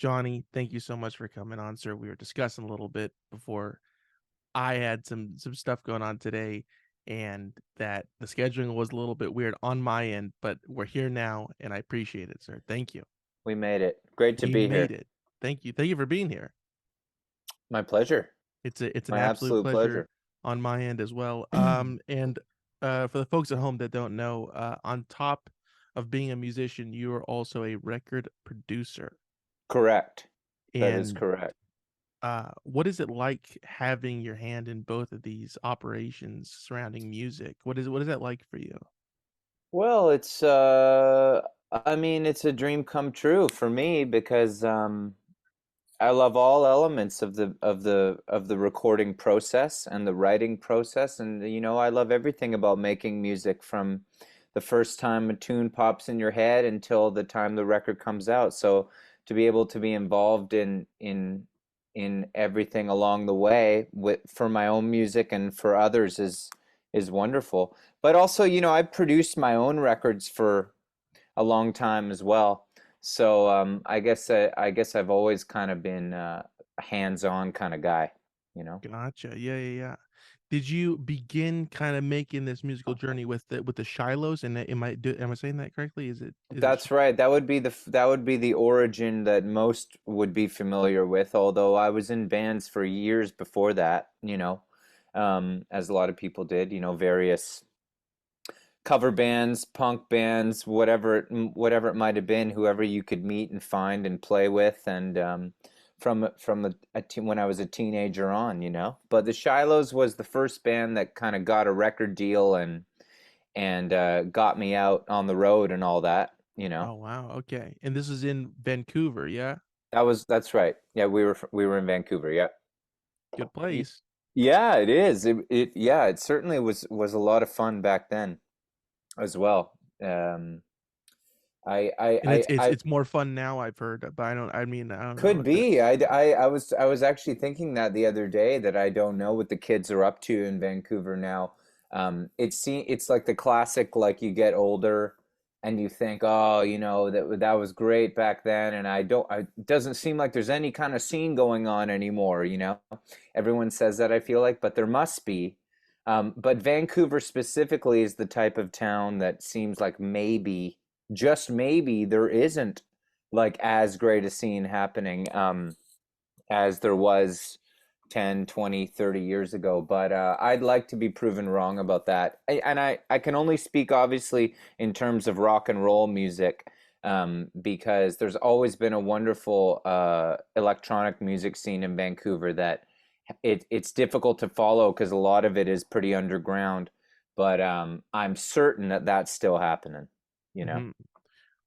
Johnny, thank you so much for coming on, sir. We were discussing a little bit before I had some stuff going on today, and that the scheduling was a little bit weird on my end, but we're here now, and I appreciate it, sir. Thank you. We made it. Great to We be made here. it. Thank you. Thank you for being here. My pleasure. It's an My absolute absolute pleasure pleasure. on my end as well. And for the folks at home that don't know, on top of being a musician, you are also a record producer. Correct. That is And correct. what is it like having your hand in both of these operations surrounding music? What is that like for you? Well, I mean, it's a dream come true for me because I love all elements of the recording process and the writing process, and I love everything about making music from the first time a tune pops in your head until the time the record comes out. So to be able to be involved in everything along the way with for my own music and for others is wonderful. But also, I've produced my own records for a long time as well. So I guess I've always kind of been a hands-on kind of guy, you know. Gotcha. Yeah, yeah, yeah. Did you begin kind of making this musical journey with the Shilohs? And am I saying that correctly? Is it That's right. That would be the origin that most would be familiar with. Although I was in bands for years before that, as a lot of people did, various cover bands, punk bands, whatever it might have been, whoever you could meet and find and play with, and when I was a teenager on, But the Shilohs was the first band that kind of got a record deal and got me out on the road and all that. Oh wow, okay. And this is in Vancouver, yeah? That's right. Yeah, we were in Vancouver. Yeah. Good Y- place. Yeah, it is. Yeah, it certainly was a lot of fun back then as well. I I And I I it's more fun now, I've heard, but I don't know Could if be. that's I was actually thinking that the other day that I don't know what the kids are up to in Vancouver now. It's like the classic, like you get older and you think, oh, that was great back then, and it doesn't seem like there's any kind of scene going on anymore. Everyone says that, I feel like, but there must be. But Vancouver specifically is the type of town that seems like maybe, just maybe, there isn't like as great a scene happening as there was 10, 20, 30 years ago. But I'd like to be proven wrong about that. And I can only speak obviously in terms of rock and roll music, because there's always been a wonderful electronic music scene in Vancouver that it's difficult to follow because a lot of it is pretty underground. But I'm certain that that's still happening, you know? Mhm.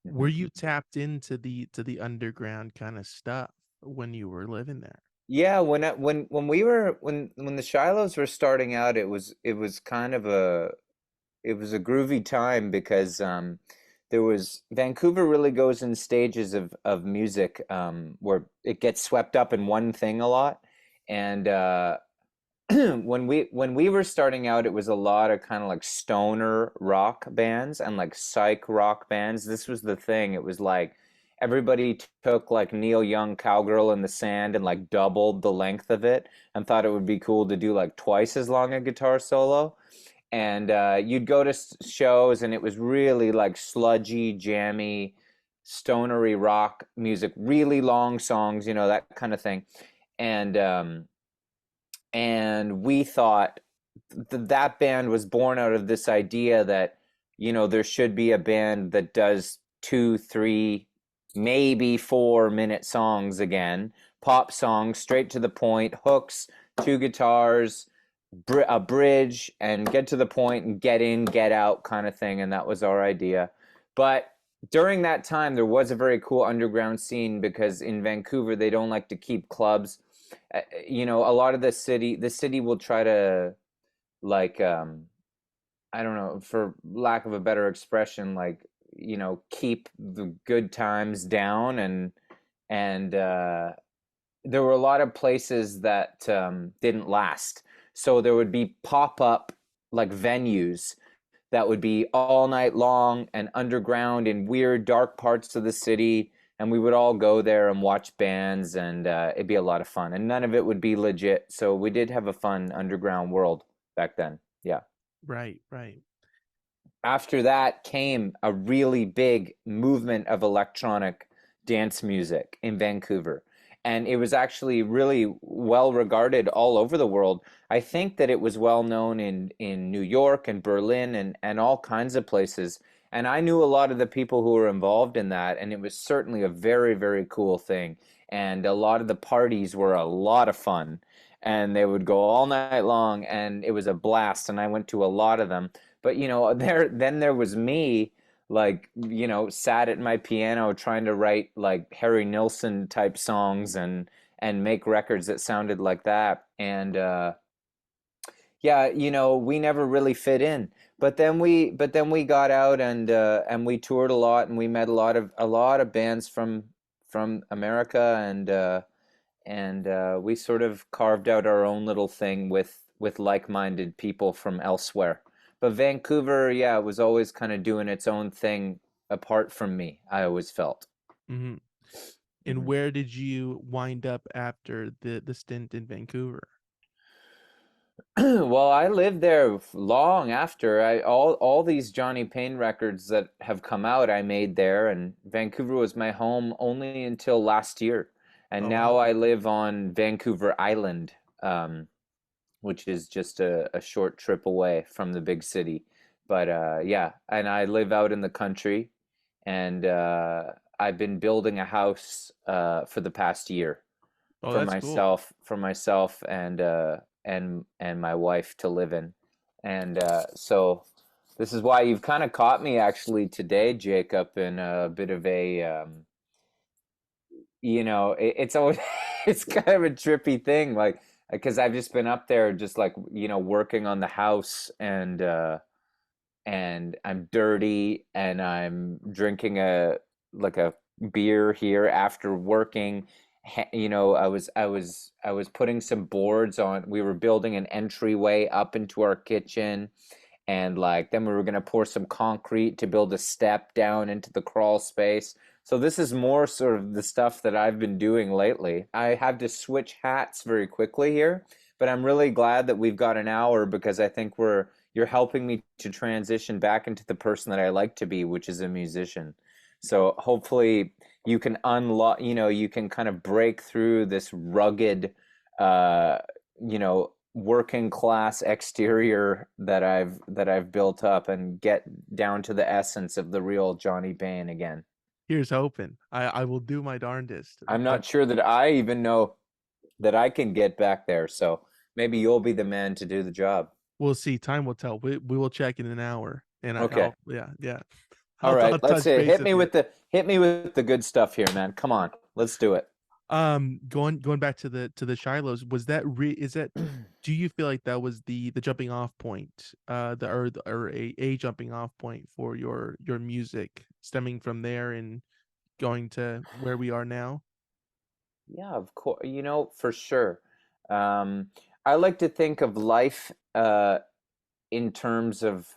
Were Mhm. you tapped into the underground kind of stuff when you were living there? Yeah, when the Shilohs were starting out, it was kind of a groovy time because there was Vancouver really goes in stages of music, where it gets swept up in one thing a lot, and when we were starting out, it was a lot of kind of like stoner rock bands and like psych rock bands. This was the thing. It was like everybody took like Neil Young Cowgirl in the Sand and like doubled the length of it and thought it would be cool to do like twice as long a guitar solo. And you'd go to shows and it was really like sludgy, jammy, stonery rock music, really long songs, that kind of thing. And we thought that band was born out of this idea that there should be a band that does 2, 3, maybe 4-minute songs again, pop songs, straight to the point, hooks, two guitars, a bridge, and get to the point and get in, get out kind of thing. And that was our idea. But during that time, there was a very cool underground scene because in Vancouver they don't like to keep clubs. A lot of the city will try to, like, I don't know, for lack of a better expression, like, keep the good times down, and there were a lot of places that didn't last. So there would be pop-up like venues that would be all night long and underground in weird dark parts of the city, and we would all go there and watch bands, and it'd be a lot of fun. And none of it would be legit, so we did have a fun underground world back then. Yeah. Right, right. After that came a really big movement of electronic dance music in Vancouver. And it was actually really well regarded all over the world. I think that it was well known in New York and Berlin and all kinds of places. And I knew a lot of the people who were involved in that, and it was certainly a very, very cool thing. And a lot of the parties were a lot of fun. And they would go all night long, and it was a blast. And I went to a lot of them. But there was me, like, sat at my piano trying to write like Harry Nilsson type songs and make records that sounded like that. And yeah, we never really fit in. But then we got out, and we toured a lot, and we met a lot of bands from America, and we sort of carved out our own little thing with like-minded people from elsewhere. But Vancouver, yeah, was always kind of doing its own thing apart from me, I always felt. Hmm. And Hmm. where did you wind up after the stint in Vancouver? Well, I lived there long after. All these Johnny Payne records that have come out, I made there, and Vancouver was my home only until last year. And Oh now wow. I live on Vancouver Island, which is just a short trip away from the big city. But yeah, and I live out in the country, and I've been building a house for the past year Oh, for that's cool. myself and my wife to live in. And so this is why you've kind of caught me actually today, Jacob, in a bit of a it's always it's kind of a trippy thing, like because I've just been up there just like working on the house, and I'm dirty, and I'm drinking a beer here after working. I was putting some boards on. We were building an entryway up into our kitchen, and like then we were going to pour some concrete to build a step down into the crawl space. So this is more sort of the stuff that I've been doing lately. I have to switch hats very quickly here, but I'm really glad that we've got an hour, because I think you're helping me to transition back into the person that I like to be, which is a musician. So hopefully you can unlock, you can kind of break through this rugged, uh, working class exterior that I've built up, and get down to the essence of the real Johnny Payne again. Here's hoping. I will do my darndest. I'm But not sure that I even know that I can get back there, so maybe you'll be the man to do the job. we'll see. Time will tell. We will check in an hour, and Okay. I'll yeah, yeah. All I'll right. Let's touch see. base Hit with me you. with the good stuff here, man. Come on. Let's do it. Going back to the Shilohs, was that is that, do you feel like that was the jumping off point, or a jumping off point for your music, stemming from there and going to where we are now? Yeah, of course. For sure. Um, I like to think of life in terms of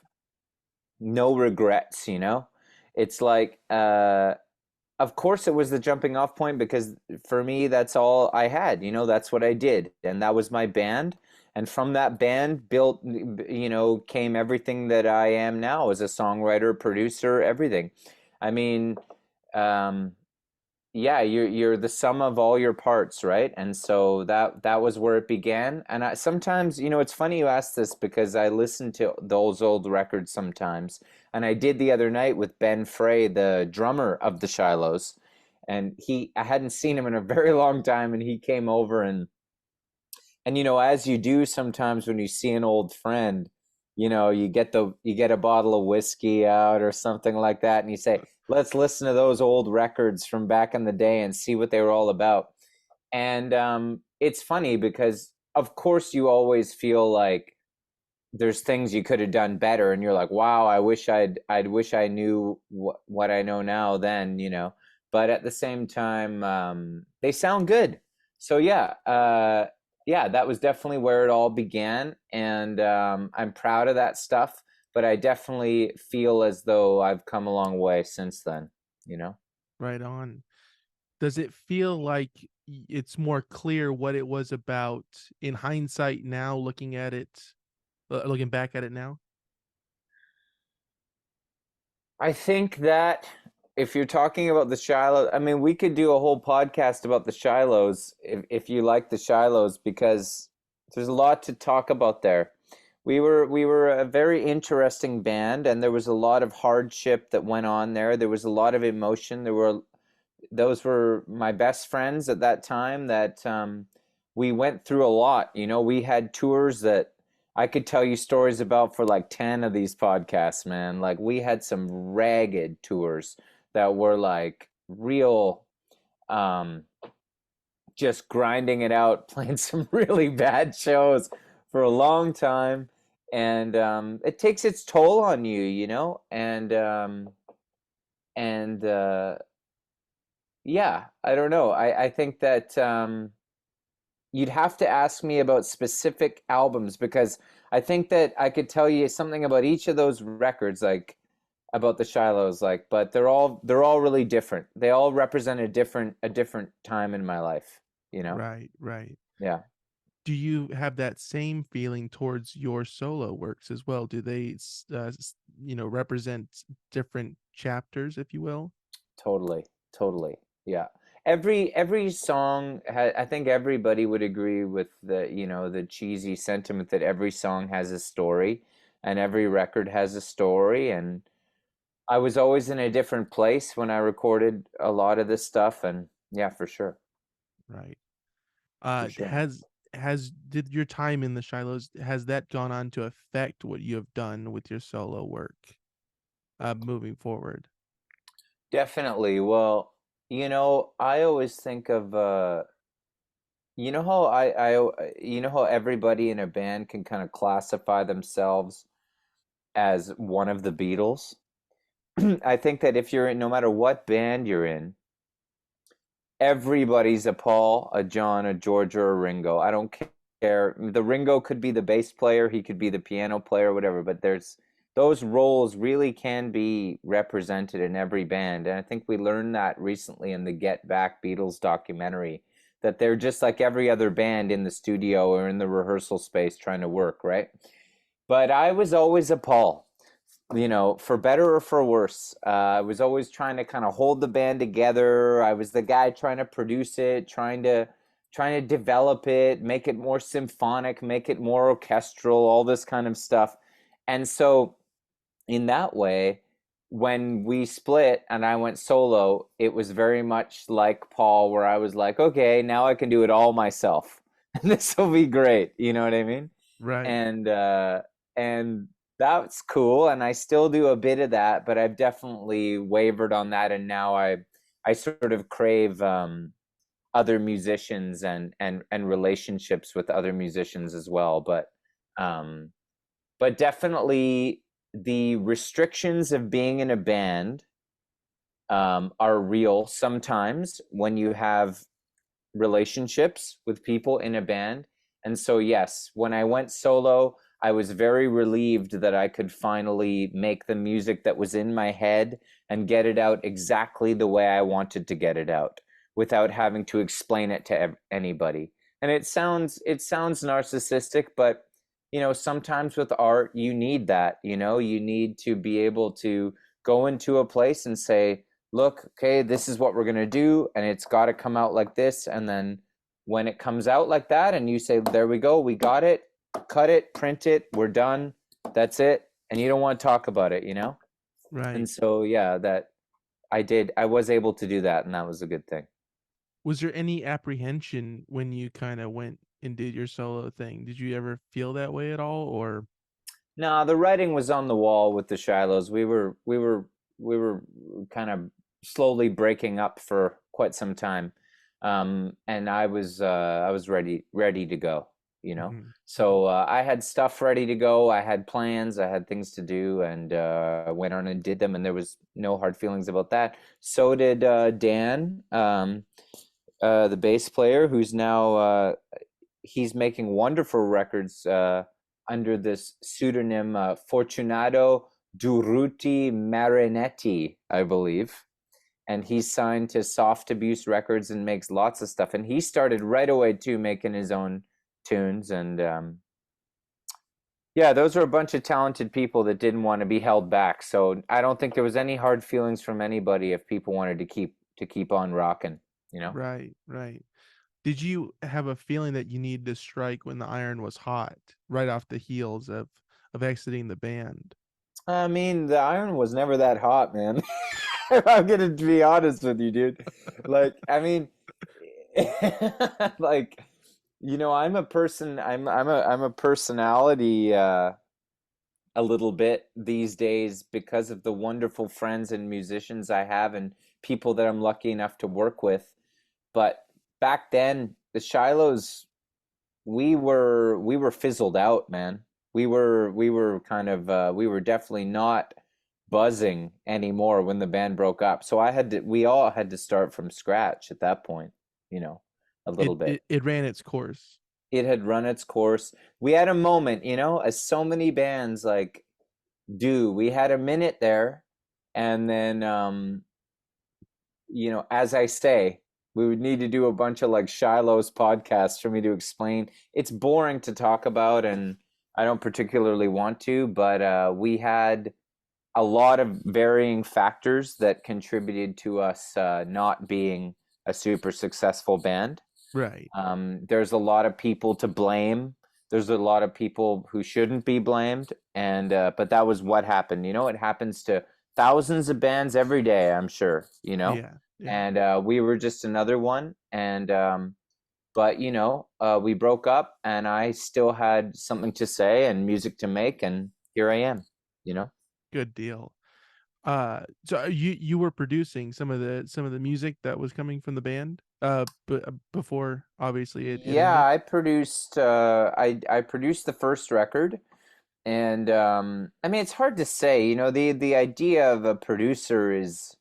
no regrets. It's like of course it was the jumping off point, because for me that's all I had. That's what I did, and that was my band. And from that band built, came everything that I am now as a songwriter, producer, everything. I mean, um, yeah, you're the sum of all your parts, right? And so that was where it began. And sometimes, it's funny you ask this, because I listen to those old records sometimes. And I did the other night with Ben Frey, the drummer of the Shilohs. And I hadn't seen him in a very long time, and he came over, and as you do sometimes when you see an old friend, you get a bottle of whiskey out or something like that, and you say, let's listen to those old records from back in the day and see what they were all about. And it's funny, because of course you always feel like there's things you could have done better, and you're like, wow, I'd wish I knew what I know now then. But at the same time, they sound good. So yeah, that was definitely where it all began, and I'm proud of that stuff. But I definitely feel as though I've come a long way since then. Right on. Does it feel like it's more clear what it was about in hindsight now, looking at it, looking back at it now? I think that if you're talking about the Shiloh, I mean, we could do a whole podcast about the Shilohs if you like the Shilohs, because there's a lot to talk about there. We were a very interesting band, and there was a lot of hardship that went on there. There was a lot of emotion. Those were my best friends at that time that we went through a lot. You know, we had tours that I could tell you stories about for like 10 of these podcasts, man. Like we had some ragged tours that were like real um just grinding it out, playing some really bad shows for a long time. And it takes its toll on you, you know? And yeah, I don't know. I think that you'd have to ask me about specific albums, because I think that I could tell you something about each of those records, like about the Shilohs, like, but they're all really different. They all represent a different time in my life, you know? Right, right. Yeah, Do you have that same feeling towards your solo works as well? Do they, represent different chapters, if you will? totally, totally. Yeah. Every song I think everybody would agree with the cheesy sentiment that every song has a story and every record has a story, and I was always in a different place when I recorded a lot of this stuff, and yeah, for sure. Right. For sure. Has did your time in the Shilohs, has that gone on to affect what you have done with your solo work, moving forward? Definitely. Well, I always think of you know how everybody in a band can kind of classify themselves as one of the Beatles. I think that if you're in, no matter what band you're in, everybody's a Paul, a John, a George, or a Ringo. I don't care. The Ringo could be the bass player, he could be the piano player, whatever, but there's those roles really can be represented in every band. And I think we learned that recently in the Get Back Beatles documentary, that they're just like every other band in the studio or in the rehearsal space trying to work, right? But I was always a Paul, for better or for worse. I was always trying to kind of hold the band together. I was the guy trying to produce it, trying to develop it, make it more symphonic, make it more orchestral, all this kind of stuff. And so in that way, when we split and I went solo, it was very much like Paul, where I was like, okay, now I can do it all myself. And this will be great. You know what I mean? Right. And that's cool, and I still do a bit of that, but I've definitely wavered on that, and now I sort of crave other musicians and relationships with other musicians as well. But definitely the restrictions of being in a band are real sometimes when you have relationships with people in a band. And so, yes, when I went solo, I was very relieved that I could finally make the music that was in my head and get it out exactly the way I wanted to get it out without having to explain it to anybody. And it sounds narcissistic, but sometimes with art you need that, you need to be able to go into a place and say, look, okay, this is what we're going to do, and it's got to come out like this. And then when it comes out like that, and you say, there we go, we got it, cut it, print it, we're done, that's it. And you don't want to talk about it. Right. And so, yeah, that I was able to do that, and that was a good thing. Was there any apprehension when you kind of went and did your solo thing? Did you ever feel that way at all, or? No, the writing was on the wall with the Shilohs. We were kind of slowly breaking up for quite some time, and I was ready to go. You know, Mhm. so I had stuff ready to go. I had plans. I had things to do, and went on and did them. And there was no hard feelings about that. So did Dan, the bass player, who's now he's making wonderful records under this pseudonym Fortunato Duruti Marinetti, I believe. and he's signed to Soft Abuse Records and makes lots of stuff. And he started right away too, making his own tunes. And yeah, those are a bunch of talented people that didn't want to be held back. So I don't think there was any hard feelings from anybody if people wanted to keep on rocking, you know? Right, right. Did you have a feeling that you needed to strike when the iron was hot, right off the heels of exiting the band? I mean, the iron was never that hot, man. I'm gonna be honest with you, dude. Like, I mean, like, I'm a person. I'm a personality. A little bit these days because of the wonderful friends and musicians I have and people that I'm lucky enough to work with. But back then, the Shilohs, we were fizzled out, man. We were kind of we were definitely not buzzing anymore when the band broke up. So we all had to start from scratch at that point, you know, a It little bit. it, it ran its course. It had run its course. We had a moment, as so many bands like do. We had a minute there, and then as I say, we would need to do a bunch of like Shiloh's podcasts for me to explain. It's boring to talk about, and I don't particularly want to, but we had a lot of varying factors that contributed to us not being a super successful band. Right. There's a lot of people to blame. There's a lot of people who shouldn't be blamed, and but that was what happened. It happens to thousands of bands every day, I'm sure. Yeah. Yeah. And we were just another one. And but we broke up, and I still had something to say and music to make, and here I am. You know. Good deal. So you were producing some of the music that was coming from the band, but before obviously it Yeah, ended. I produced the first record, and I mean it's hard to say. The idea of a producer is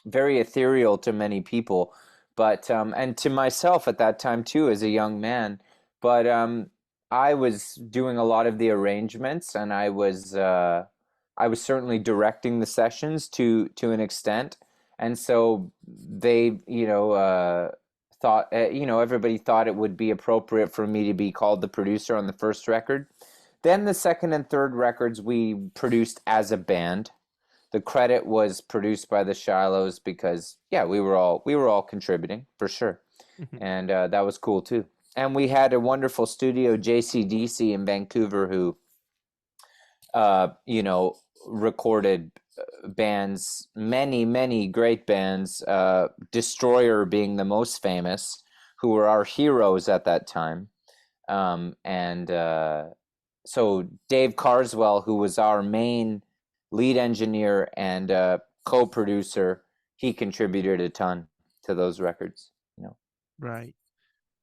very ethereal to many people, but and to myself at that time too as a young man. But I was doing a lot of the arrangements, and I was certainly directing the sessions to an extent, and so they thought everybody thought it would be appropriate for me to be called the producer on the first record. Then the second and third records we produced as a band. The credit was produced by the Shilohs because yeah, we were all contributing for sure, Mhm. and that was cool too. And we had a wonderful studio, JCDC in Vancouver, who uh, you know recorded bands, many great bands. Destroyer being the most famous, who were our heroes at that time, and so Dave Carswell, who was our main lead engineer and co-producer, he contributed a ton to those records. Right.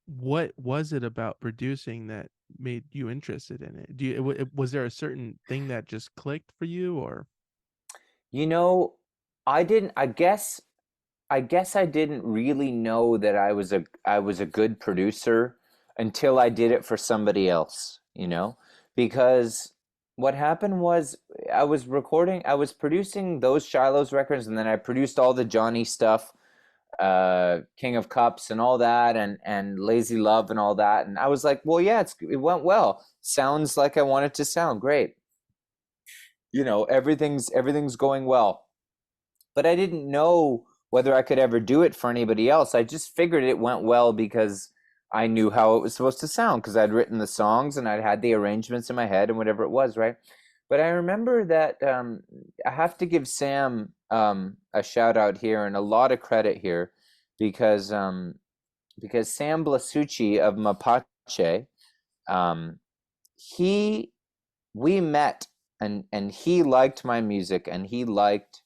What was it about producing that made you interested in it? Was there a certain thing that just clicked for you, or? You know, I didn't. I guess I didn't really know that I was a good producer until I did it for somebody else. Because what happened was I was producing those Shiloh's records, and then I produced all the Johnny stuff, King of Cups and all that, and Lazy Love and all that. And I was like, well, yeah, it went well. Sounds like I want it to sound great. Everything's going well. But I didn't know whether I could ever do it for anybody else. I just figured it went well because I knew how it was supposed to sound because I'd written the songs and I'd had the arrangements in my head and whatever it was, right? But I remember that I have to give Sam a shout out here and a lot of credit here because Sam Blasucci of Mapache, um, he we met, and he liked my music and he liked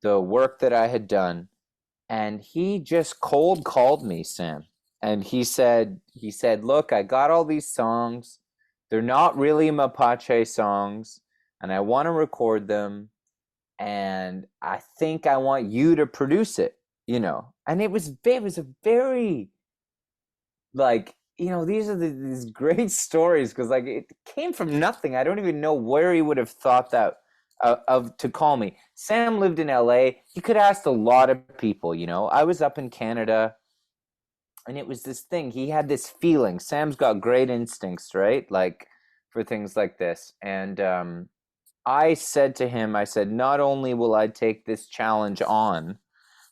the work that I had done, and he just cold called me, Sam. And he said, "Look, I got all these songs. They're not really Mapache songs, and I want to record them, and I think I want you to produce it." And it was a very like these are these great stories because like it came from nothing. I don't even know where he would have thought that of to call me. Sam lived in LA. He could ask a lot of people, you know. I was up in Canada, and it was this thing. He had this feeling. Sam's got great instincts, right? Like for things like this. And I said to him, I said, not only will I take this challenge on,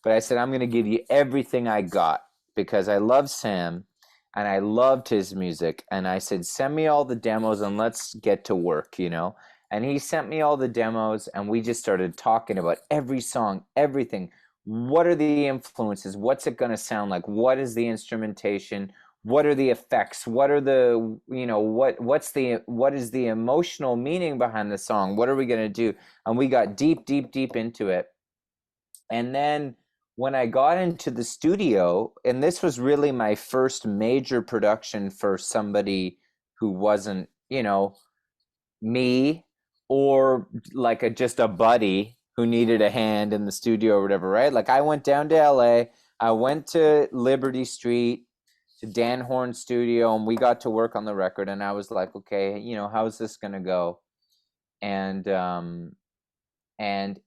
but I said, I'm going to give you everything I got because I love Sam and I loved his music. And I said, send me all the demos and let's get to work, you know? And he sent me all the demos and we just started talking about every song, everything. What are the influences? What's it going to sound like? What is the instrumentation? What are the effects? What are the, you know, what is the emotional meaning behind the song? What are we going to do? And we got deep, deep, deep into it. And then when I got into the studio, and this was really my first major production for somebody who wasn't, you know, me or like just a buddy who needed a hand in the studio or whatever, right? Like I went down to LA, I went to Liberty Street to Dan Horn's studio, and we got to work on the record. And I was like, okay, you know, how's this gonna go? And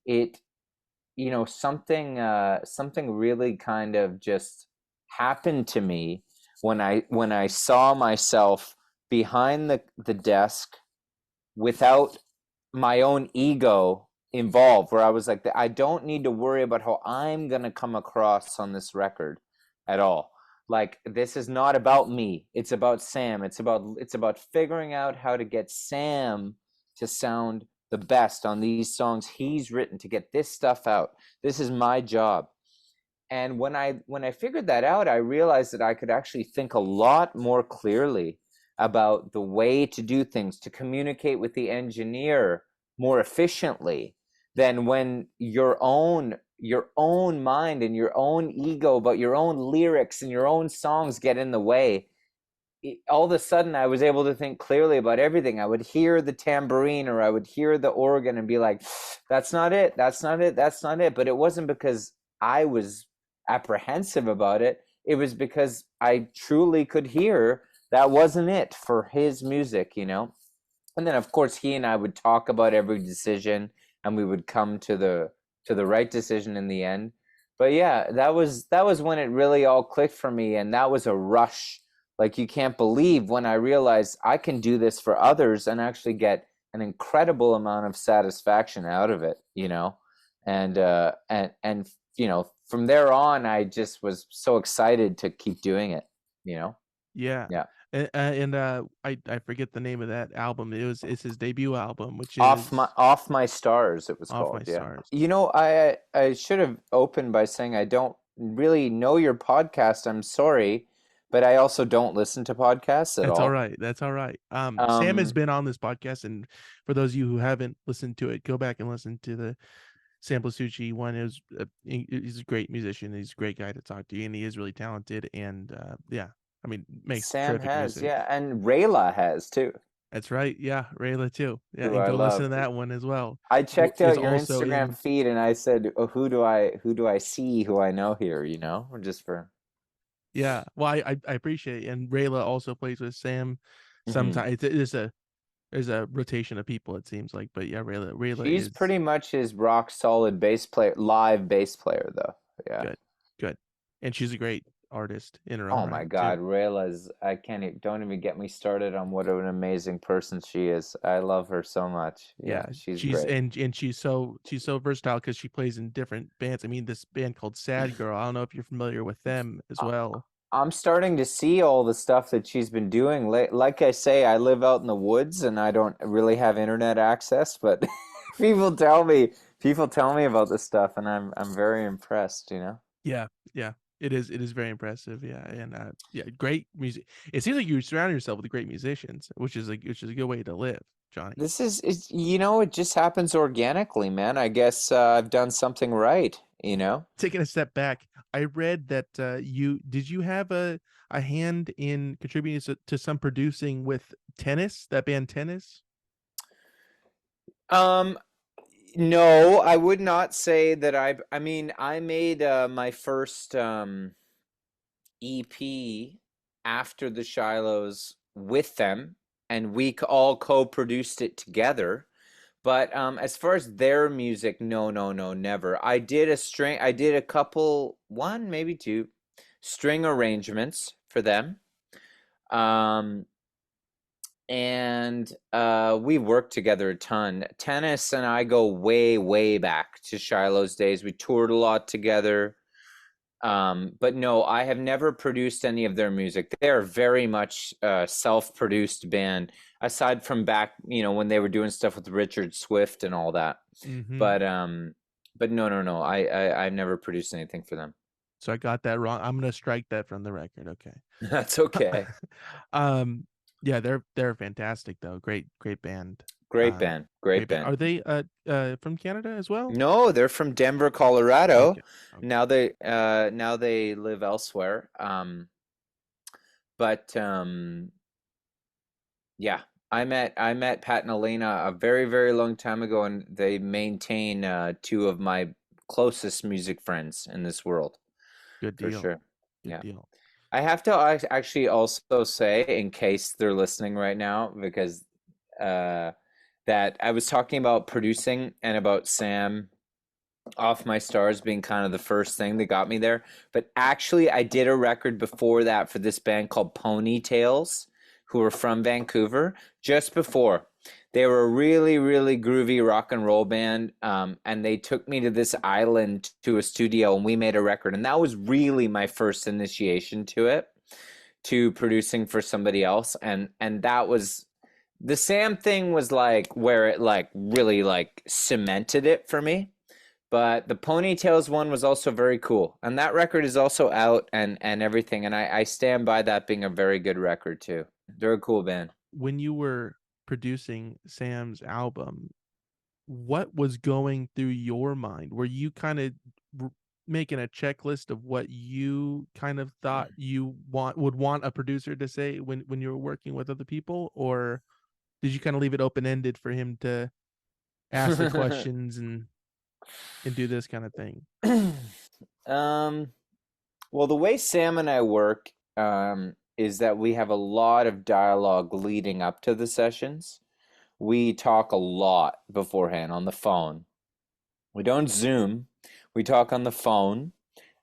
it, you know, something really kind of just happened to me when I saw myself behind the desk without my own ego involved, where I was like, I don't need to worry about how I'm going to come across on this record at all. Like, this is not about me. It's about Sam. It's about figuring out how to get Sam to sound the best on these songs he's written, to get this stuff out. This is my job. And when I figured that out, I realized that I could actually think a lot more clearly about the way to do things, to communicate with the engineer more efficiently than when your own mind and your own ego about your own lyrics and your own songs get in the way. All of a sudden I was able to think clearly about everything. I would hear the tambourine or I would hear the organ and be like, that's not it, that's not it, that's not it. But it wasn't because I was apprehensive about it. It was because I truly could hear that wasn't it for his music, you know? And then of course he and I would talk about every decision and we would come to the right decision in the end. But yeah, that was when it really all clicked for me, and that was a rush. Like, you can't believe when I realized I can do this for others and actually get an incredible amount of satisfaction out of it, you know? And you know, from there on I just was so excited to keep doing it, you know? Yeah. Yeah. I forget the name of that album. It's his debut album, which Off my is off my stars, it was Off My called. Yeah. Stars. You know, I should have opened by saying I don't really know your podcast. I'm sorry, but I also don't listen to podcasts at That's all all. right. That's all right. Sam has Um, been on this podcast, and for those of you who haven't listened to it, go back and listen to the Sam Blasucci one. He's a great musician. He's a great guy to talk to, and he is really talented. And yeah, I mean, makes Sam terrific has, music. yeah, and Rayla has too, That's right. Yeah, Rayla too. Yeah, who and I go listen love. to that one as well. I Who checked is out your also Instagram in feed and I said, oh, who do I see who I know here, you know? Or just for Yeah, well, I appreciate it. And Rayla also plays with Sam. Mhm. Sometimes there's a rotation of people, it seems like, but yeah, Rayla She's is pretty much his rock solid bass player, live bass player though. Yeah. good, good, and she's a great artist in her own Oh my right too. God, Rayla's, I can't, don't even get me started on what an amazing person she is. I love her so much. Yeah, Yeah, she's she's great. and she's so versatile because she plays in different bands. I mean, this band called Sad Girl. I don't know if you're familiar with them as I- well. I'm starting to see all the stuff that she's been doing. Like I say, I live out in the woods and I don't really have internet access, but people tell me people tell me about this stuff and I'm very impressed, you know. Yeah, yeah, it is very impressive. Yeah, and yeah, great music. It seems like you surround yourself with great musicians, which is a good way to live, Johnny. This is it's, you know, it just happens organically, man. I guess I've done something right, you know. Taking a step back, I read that you have a hand in contributing to some producing with Tennis, that band Tennis. Um, no, I would not say that I mean, I made my first EP after the Shilohs with them, and we all co-produced it together. But as far as their music, no, no, no, never. I did a couple, one, maybe two string arrangements for them. Um, and we worked together a ton. Tennis and I go way, way back to Shiloh's days. We toured a lot together. But no, I have never produced any of their music. They are very much a self-produced band, aside from back, when they were doing stuff with Richard Swift and all that. Hmm. But no, no, no. I've never produced anything for them. So I got that wrong. I'm gonna strike that from the record. Okay. That's okay. um, yeah, they're fantastic though. Great band. Great Um, band. Great Great band. band. Are they from Canada as well? No, they're from Denver, Colorado. Okay. Okay. Now they live elsewhere. But yeah, I met Pat and Elena a very, very long time ago, and they maintain two of my closest music friends in this world, Good for deal. sure. Good Yeah. deal. I have to actually also say, in case they're listening right now, because uh, that I was talking about producing and about Sam Off My Stars being kind of the first thing that got me there. But actually, I did a record before that for this band called Ponytails, who were from Vancouver, just before. They were a really, really groovy rock and roll band. And they took me to this island to a studio and we made a record. And that was really my first initiation to it, to producing for somebody else. And that was the Sam thing was like where it like really like cemented it for me. But the Ponytails one was also very cool. And that record is also out and everything. And I stand by that being a very good record too. They're a cool band. When you were producing Sam's album, what was going through your mind? Were you kind of making a checklist of what you kind of thought you would want a producer to say when you were working with other people, or did you kind of leave it open ended for him to ask the questions and do this kind of thing? um, well, the way Sam and I work is that we have a lot of dialogue leading up to the sessions. We talk a lot beforehand on the phone. We don't Zoom. We talk on the phone,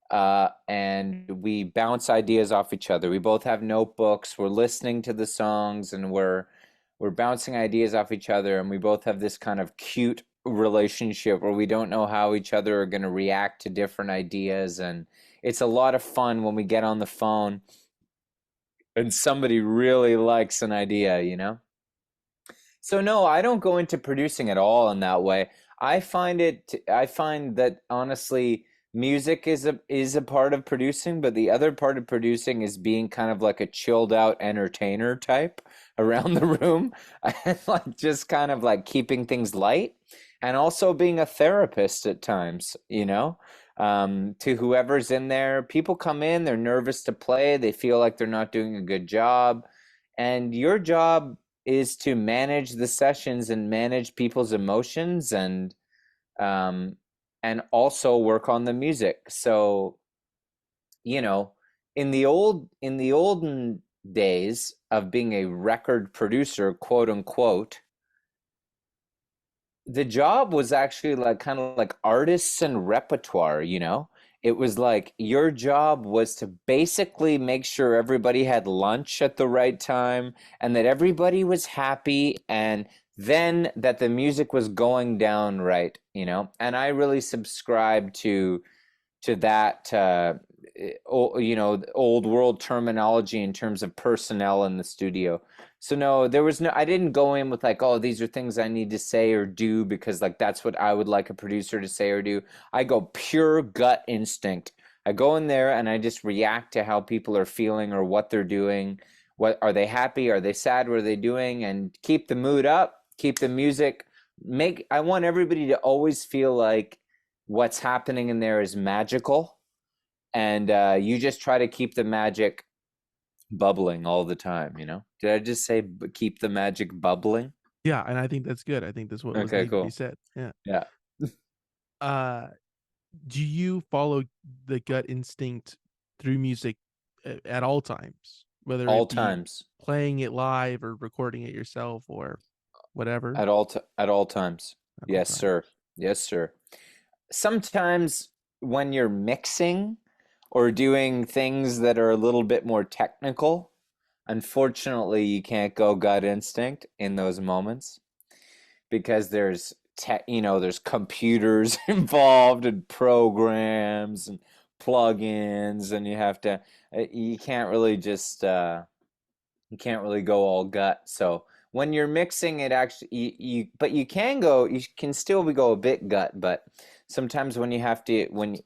and we bounce ideas off each other. We both have notebooks. We're listening to the songs, and we're bouncing ideas off each other. And we both have this kind of cute relationship where we don't know how each other are going to react to different ideas. And it's a lot of fun when we get on the phone and somebody really likes an idea. So no, I don't go into producing at all in that way. I find that honestly music is a part of producing, but the other part of producing is being kind of like a chilled out entertainer type around the room and like just kind of like keeping things light and also being a therapist at times. To whoever's in there. People come in, they're nervous to play, they feel like they're not doing a good job, and your job is to manage the sessions and manage people's emotions um and also work on the music. So, you know, in the olden days of being a record producer, quote unquote, the job was actually like kind of like artists and repertoire. It was like your job was to basically make sure everybody had lunch at the right time and that everybody was happy and then that the music was going down right. And I really subscribe to that old world terminology in terms of personnel in the studio. So no, there was no, I didn't go in with like, oh, these are things I need to say or do because like that's what I would like a producer to say or do. I go pure gut instinct. I go in there and I just react to how people are feeling or what they're doing. What are they happy? Are they sad? What are they doing? And keep the mood up, keep the music. I want everybody to always feel like what's happening in there is magical, and you just try to keep the magic bubbling all the time. Did I just say keep the magic bubbling? Yeah, and I think that's good. I think that's what was Okay, needed to be cool. said. Yeah. Yeah. Uh, do you follow the gut instinct through music at all times, whether All it be times. playing it live or recording it yourself or whatever At all times. at all Yes, sir. times. Yes, sir. Sometimes when you're mixing or doing things that are a little bit more technical, unfortunately, you can't go gut instinct in those moments because there's computers involved and programs and plugins, and you can't really just you can't really go all gut. So when you're mixing it, actually, but you can still go a bit gut. But sometimes when you have to, when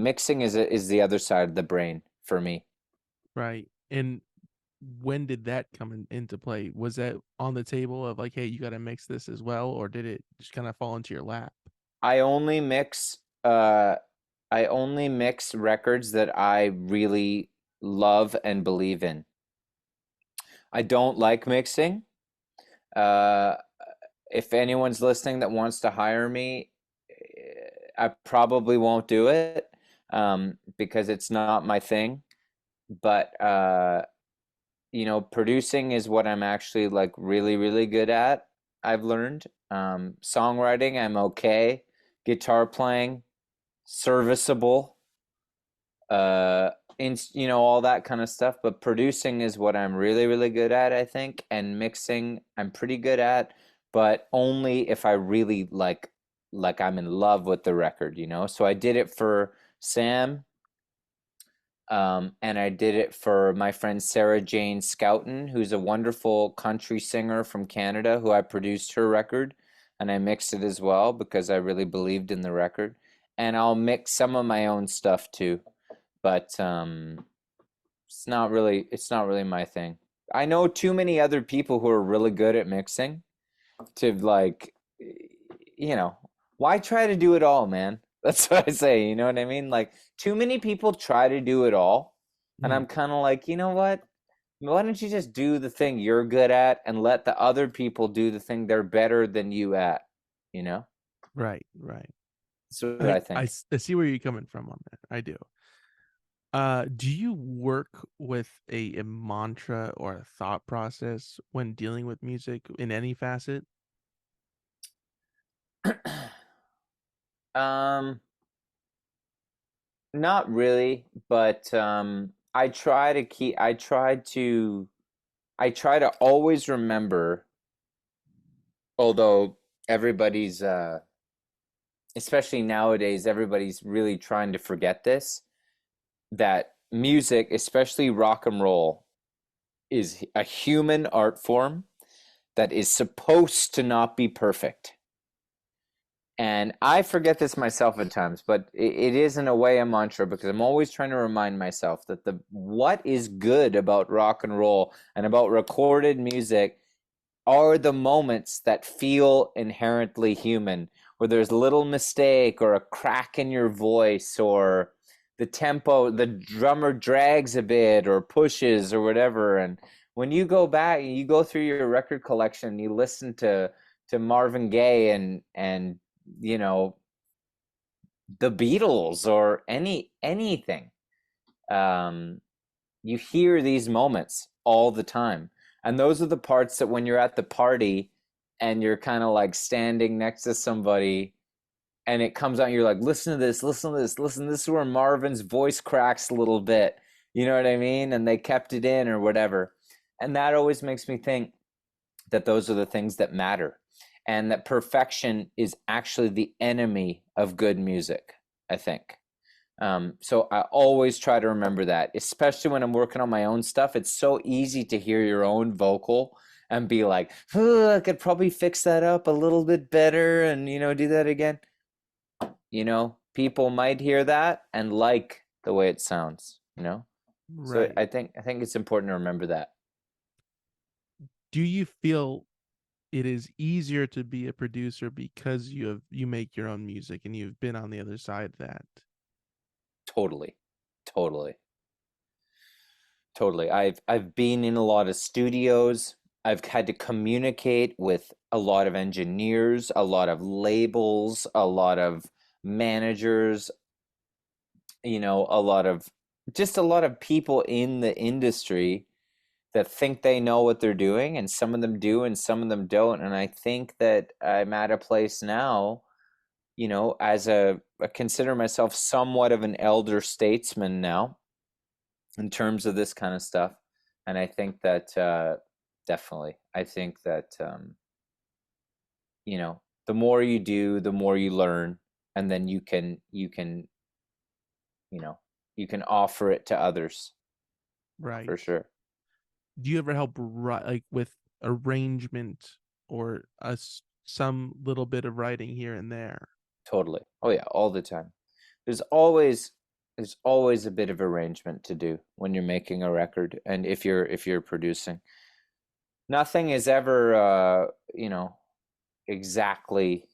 mixing is the other side of the brain for me. Right. And when did that come into play? Was that on the table of like, hey, you got to mix this as well, or did it just kind of fall into your lap? I only mix, uh, I only mix records that I really love and believe in. I don't like mixing. Uh, if anyone's listening that wants to hire me, I probably won't do it because it's not my thing. But producing is what I'm actually like really, really good at. I've learned. Songwriting, I'm okay. Guitar playing, serviceable. All that kind of stuff. But producing is what I'm really, really good at, I think. And mixing, I'm pretty good at, but only if I really like I'm in love with the record, you know? So I did it for Sam, and I did it for my friend Sarah Jane Scouten, who's a wonderful country singer from Canada, who I produced her record, and I mixed it as well because I really believed in the record. And I'll mix some of my own stuff too, but it's not really my thing. I know too many other people who are really good at mixing to like, you know, why try to do it all, man? That's what I say, you know what I mean? Like, too many people try to do it all, and Mm, I'm kind of like, you know what? Why don't you just do the thing you're good at and let the other people do the thing they're better than you at, you know? right, right. That's what I think. I see where you're coming from on that. I do. Do you work with a mantra or a thought process when dealing with music in any facet? Um, Not really, but I try to always remember, although everybody's especially nowadays, everybody's really trying to forget this, that music, especially rock and roll, is a human art form that is supposed to not be perfect. And I forget this myself at times, but it is in a way a mantra because I'm always trying to remind myself that the what is good about rock and roll and about recorded music are the moments that feel inherently human, where there's a little mistake or a crack in your voice or the drummer drags a bit or pushes or whatever. And when you go back, you go through your record collection, you listen to Marvin Gaye and you know the Beatles or anything. Um, you hear these moments all the time. And those are the parts that when you're at the party and you're kind of like standing next to somebody and it comes out, you're like, listen to this, listen to this, listen. This is where Marvin's voice cracks a little bit. You know what I mean? And they kept it in or whatever. And that always makes me think that those are the things that matter and that perfection is actually the enemy of good music, I think. So I always try to remember that, especially when I'm working on my own stuff. It's so easy to hear your own vocal and be like, I could probably fix that up a little bit better and, do that again. People might hear that and like the way it sounds. So Right. I think it's important to remember that. Do you feel it is easier to be a producer because you make your own music and you've been on the other side of that? Totally. Totally. Totally. I've been in a lot of studios. I've had to communicate with a lot of engineers, a lot of labels, a lot of managers, a lot of people in the industry that think they know what they're doing, and some of them do and some of them don't. And I think that I'm at a place now, as I consider myself somewhat of an elder statesman now in terms of this kind of stuff. And I think that definitely, I think that the more you do, the more you learn, and then you know you can offer it to others Right. for sure. Do you ever help like with arrangement or some little bit of writing here and there? Totally. Oh yeah, all the time. There's always there's always a bit of arrangement to do when you're making a record, and if you're producing. Nothing is ever exactly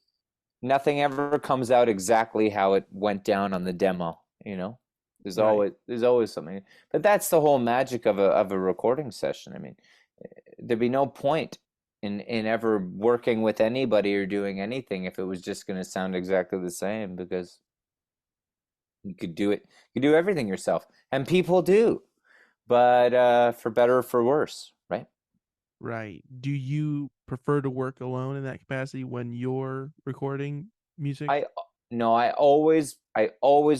nothing ever comes out exactly how it went down on the demo, you know? Right. There's always something. But that's the whole magic of a recording session. I mean, there'd be no point in ever working with anybody or doing anything if it was just going to sound exactly the same, because you could do it. You could do everything yourself, and people do, but for better or for worse, right? Right. Do you prefer to work alone in that capacity when you're recording music? I no, I always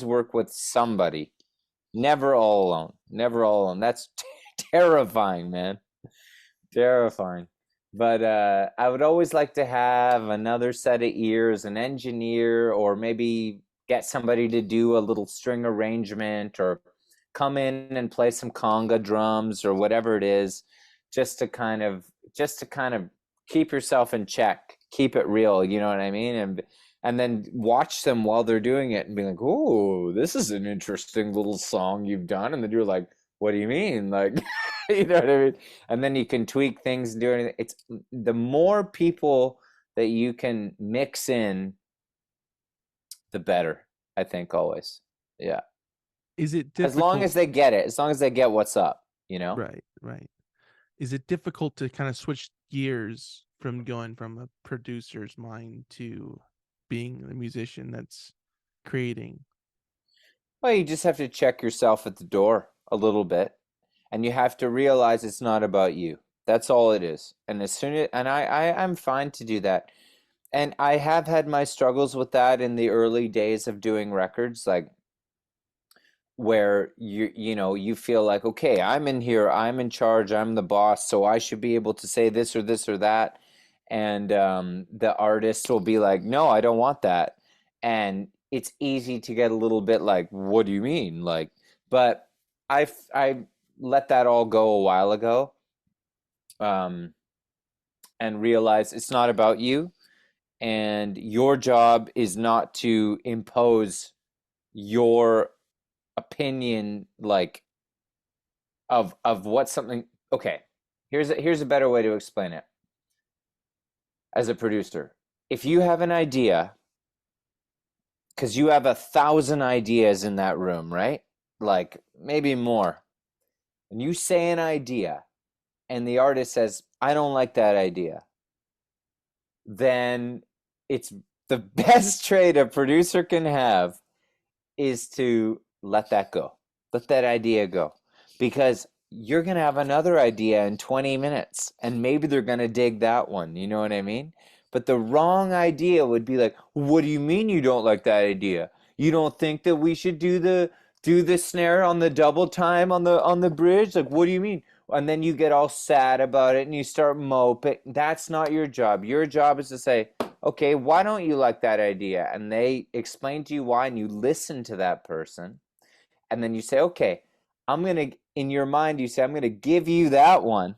work with somebody. Never all alone. Never all alone. That's terrifying, man. Terrifying. But I would always like to have another set of ears, an engineer, or maybe get somebody to do a little string arrangement, or come in and play some conga drums or whatever it is, just to kind of keep yourself in check, keep it real, you know what I mean? And then watch them while they're doing it and be like, "Oh, this is an interesting little song you've done." And then you're like, "What do you mean?" Like, you know what I mean? And then you can tweak things and do anything. It's the more people that you can mix in, the better, I think, always. Yeah. Is it As long difficult? as they get it, as long as they get what's up, you know? Right, right. Is it difficult to kind of switch gears from going from a producer's mind to being a musician that's creating? Well, you just have to check yourself at the door a little bit, and you have to realize it's not about you. That's all it is. And as soon as, and I'm fine to do that. And I have had my struggles with that in the early days of doing records, like where you feel like, okay, I'm in here, I'm in charge, I'm the boss, so I should be able to say this or that. And the artist will be like, no, I don't want that. And it's easy to get a little bit like, what do you mean? Like, but I let that all go a while ago, um, and realize it's not about you, and your job is not to impose your opinion, like, of what something. Okay, here's a better way to explain it. As a producer, if you have an idea, because you have 1,000 ideas in that room, right? Like maybe more, and you say an idea and the artist says, I don't like that idea, then it's the best trait a producer can have is to let that go. Let that idea go. Because you're going to have another idea in 20 minutes, and maybe they're going to dig that one. You know what I mean? But the wrong idea would be like, what do you mean you don't like that idea? You don't think that we should do the snare on the double time on the bridge? Like, what do you mean? And then you get all sad about it and you start moping. That's not your job. Your job is to say, okay, why don't you like that idea? And they explain to you why, and you listen to that person. And then you say, okay, in your mind, you say, I'm going to give you that one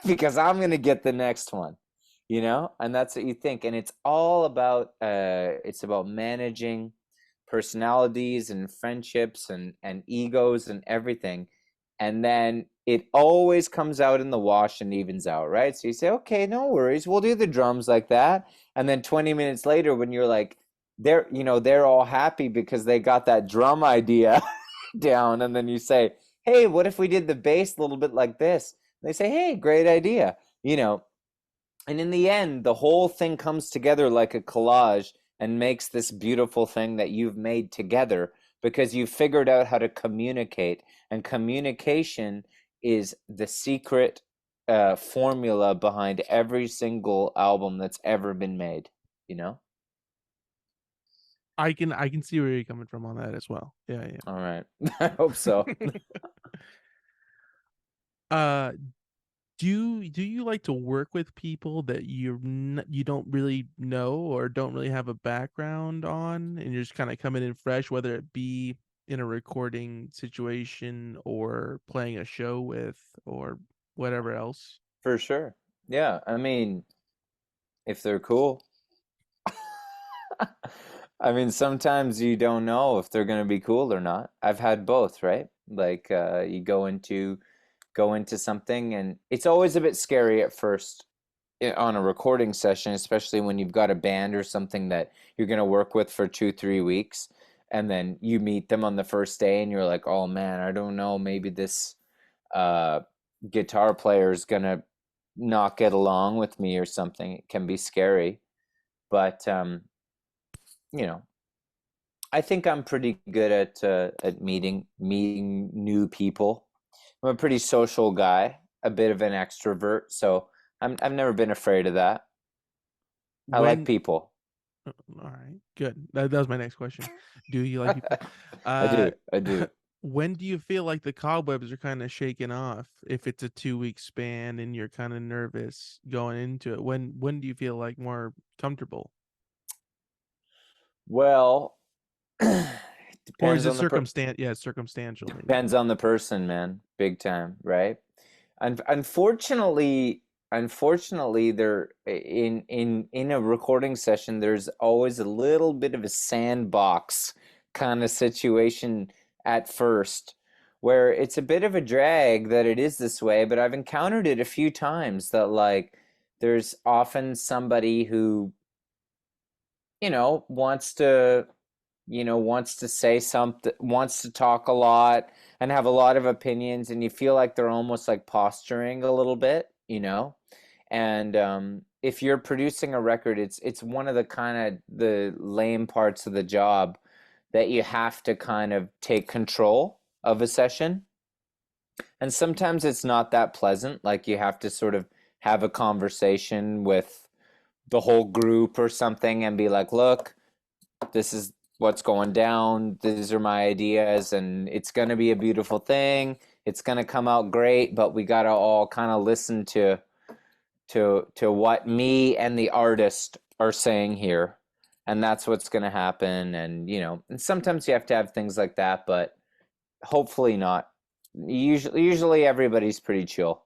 because I'm going to get the next one, And that's what you think. And it's about managing personalities and friendships and egos and everything. And then it always comes out in the wash and evens out, right? So you say, okay, no worries, we'll do the drums like that. And then 20 minutes later, when you're like, they're all happy because they got that drum idea down. And then you say, hey, what if we did the bass a little bit like this? And they say, hey, great idea. And in the end, the whole thing comes together like a collage and makes this beautiful thing that you've made together because you've figured out how to communicate. And communication is the secret formula behind every single album that's ever been made, you know? I can see where you're coming from on that as well. Yeah, yeah. All right. I hope so. uh do you like to work with people that you don't really know or don't really have a background on, and you're just kind of coming in fresh, whether it be in a recording situation or playing a show with or whatever else? For sure. Yeah, I mean, if they're cool. I mean, sometimes you don't know if they're going to be cool or not. I've had both, right? Like you go into something and it's always a bit scary at first on a recording session, especially when you've got a band or something that you're going to work with for 2, 3 weeks. And then you meet them on the first day and you're like, oh man, I don't know, maybe this uh, guitar player is going to not get along with me or something. It can be scary. But, you know, I think I'm pretty good at meeting new people. I'm a pretty social guy, a bit of an extrovert, so I've never been afraid of that. I like When people. All right, good. That was my next question. Do you like people? I Uh, do. I do. when do you feel like the cobwebs are kind of shaken off? If it's a 2 week span and you're kind of nervous going into it, when do you feel like more comfortable? Well, Or is depends it on the Yeah, circumstantial maybe. depends on the person, man. Big time, right? Unfortunately, there in a recording session, there's always a little bit of a sandbox kind of situation at first, where it's a bit of a drag that it is this way. But I've encountered it a few times that like there's often somebody who wants to say something, wants to talk a lot and have a lot of opinions, and you feel like they're almost like posturing a little bit. And if you're producing a record, it's one of the kind of the lame parts of the job that you have to kind of take control of a session. And sometimes it's not that pleasant, like you have to sort of have a conversation with the whole group or something and be like, look, this is what's going down, these are my ideas, and it's going to be a beautiful thing, it's going to come out great, but we got to all kind of listen to what me and the artist are saying here, and that's what's going to happen. And sometimes you have to have things like that, but hopefully not. Usually everybody's pretty chill.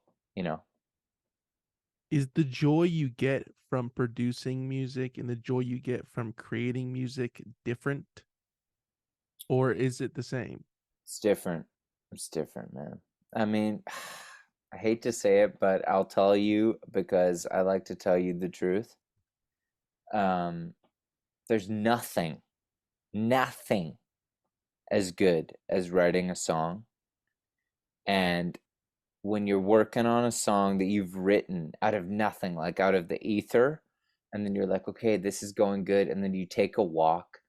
Is the joy you get from producing music and the joy you get from creating music different, or is it the same? It's different. It's different, man. I mean, I hate to say it, but I'll tell you because I like to tell you the truth. Um, there's nothing as good as writing a song. And when you're working on a song that you've written out of nothing, like out of the ether, and then you're like, okay, this is going good. And then you take a walk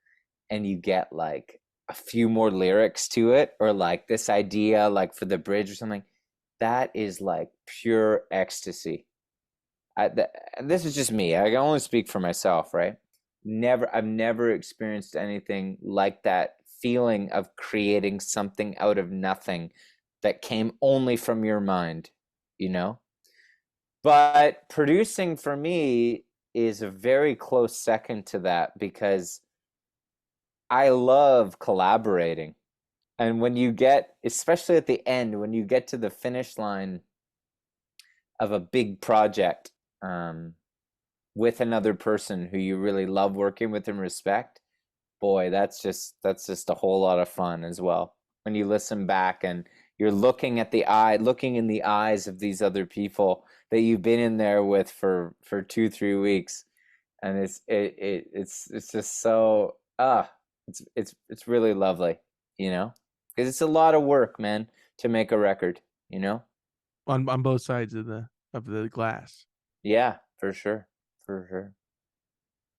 and you get like a few more lyrics to it, or like this idea, like for the bridge or something, that is like pure ecstasy. This is just me. I can only speak for myself, right? I've never experienced anything like that feeling of creating something out of nothing that came only from your mind, you know? But producing for me is a very close second to that because I love collaborating. And when you get, especially at the end, when you get to the finish line of a big project, um, with another person who you really love working with and respect, boy, that's just a whole lot of fun as well. When you listen back and you're looking in the eyes of these other people that you've been in there with for 2, 3 weeks, and it's just so it's really lovely, because it's a lot of work, man, to make a record. On both sides of the glass. Yeah, for sure, for sure.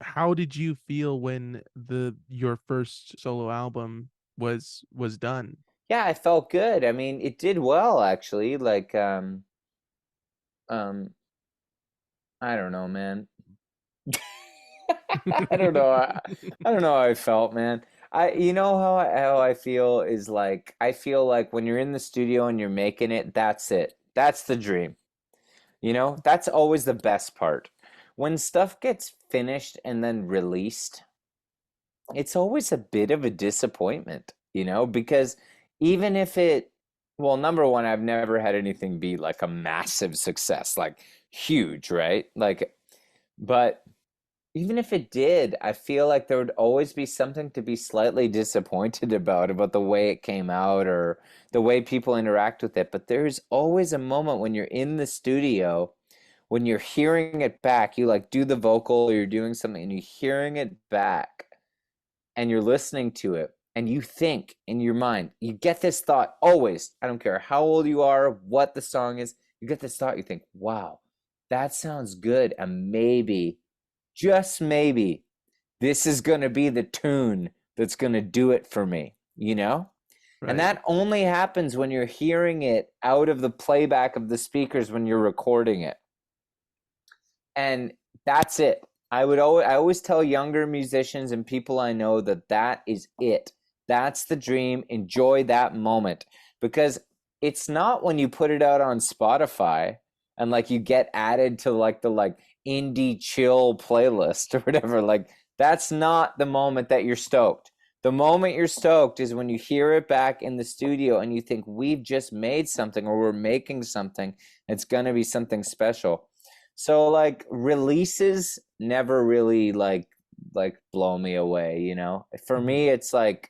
How did you feel when the your first solo album was done? Yeah, I felt good. I mean, it did well actually. Like, um, I don't know, man. I don't know. I don't know how I felt, man. You know how I feel is like I feel like when you're in the studio and you're making it, that's it. That's the dream. You know, that's always the best part. When stuff gets finished and then released, it's always a bit of a disappointment, you know, because even if it, well, number one, I've never had anything be like a massive success, like huge, right? Like, but even if it did, I feel like there would always be something to be slightly disappointed about the way it came out or the way people interact with it. But there's always a moment when you're in the studio, when you're hearing it back, you like do the vocal or you're doing something and you're hearing it back and you're listening to it and you think in your mind, you get this thought always, I don't care how old you are, what the song is, you get this thought, you think, wow, that sounds good. And maybe, just maybe, this is going to be the tune that's going to do it for me, you know? And Right. that only happens when you're hearing it out of the playback of the speakers when you're recording it. And that's it. I always tell younger musicians and people I know that that is it. That's the dream. Enjoy that moment because it's not when you put it out on Spotify and like you get added to like the like indie chill playlist or whatever. Like that's not the moment that you're stoked. The moment you're stoked is when you hear it back in the studio and you think we've just made something or we're making something. It's going to be something special. So like releases never really like blow me away, you know. For Mhm. me it's like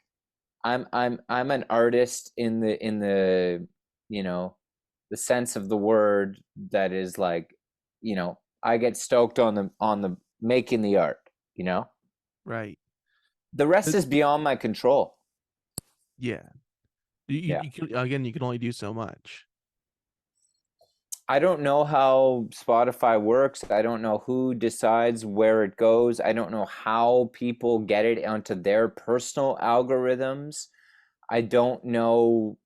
I'm an artist in the you know the sense of the word that is like, you know, I get stoked on the making the art, you know. Right. The rest It- is beyond my control. yeah. You, Yeah. you can, again, you can only do so much. I don't know how Spotify works. I don't know who decides where it goes. I don't know how people get it onto their personal algorithms. I don't know,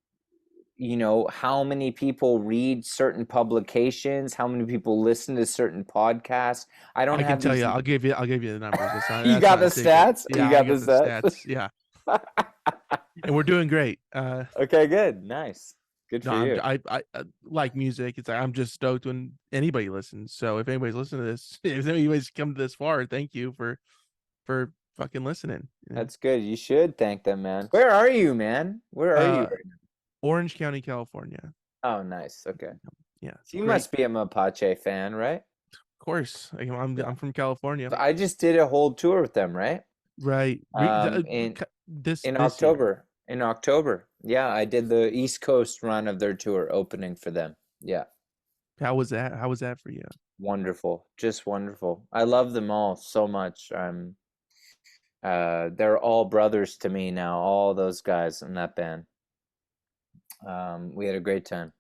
you know, how many people read certain publications, how many people listen to certain podcasts. I don't I can have tell these. you, I'll give you the numbers. You That's got not the a secret. stats? Yeah, You I got the got the stats? stats. Yeah. And we're doing great. Okay, good. Nice. Good No, for you. I like music. It's like I'm just stoked when anybody listens. So if anybody's listening to this, if anybody's come this far, thank you for fucking listening. You know? That's good. You should thank them, man. Where are you, man? Where are you Uh, right Orange County, California. now? Oh, nice. Okay. Yeah, So you great. must be a Mapache fan, right? Of course, Yeah. I'm from California. I just did a whole tour with them, right? Right. Um, in This year. In October. Yeah, I did the East Coast run of their tour opening for them. Yeah. How was that? How was that for you? Wonderful. Just wonderful. I love them all so much. They're all brothers to me now, all those guys in that band. We had a great time.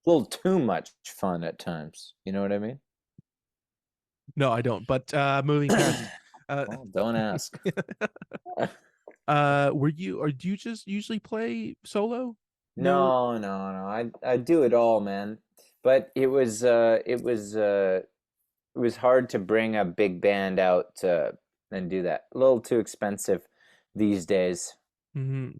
A little too much fun at times. You know what I mean? No, I don't. But moving past. Uh, Well, don't ask. were you or do you just usually play solo? No. No, no, no. I do it all, man. But it was hard to bring a big band out and do that. A little too expensive these days. Hmm.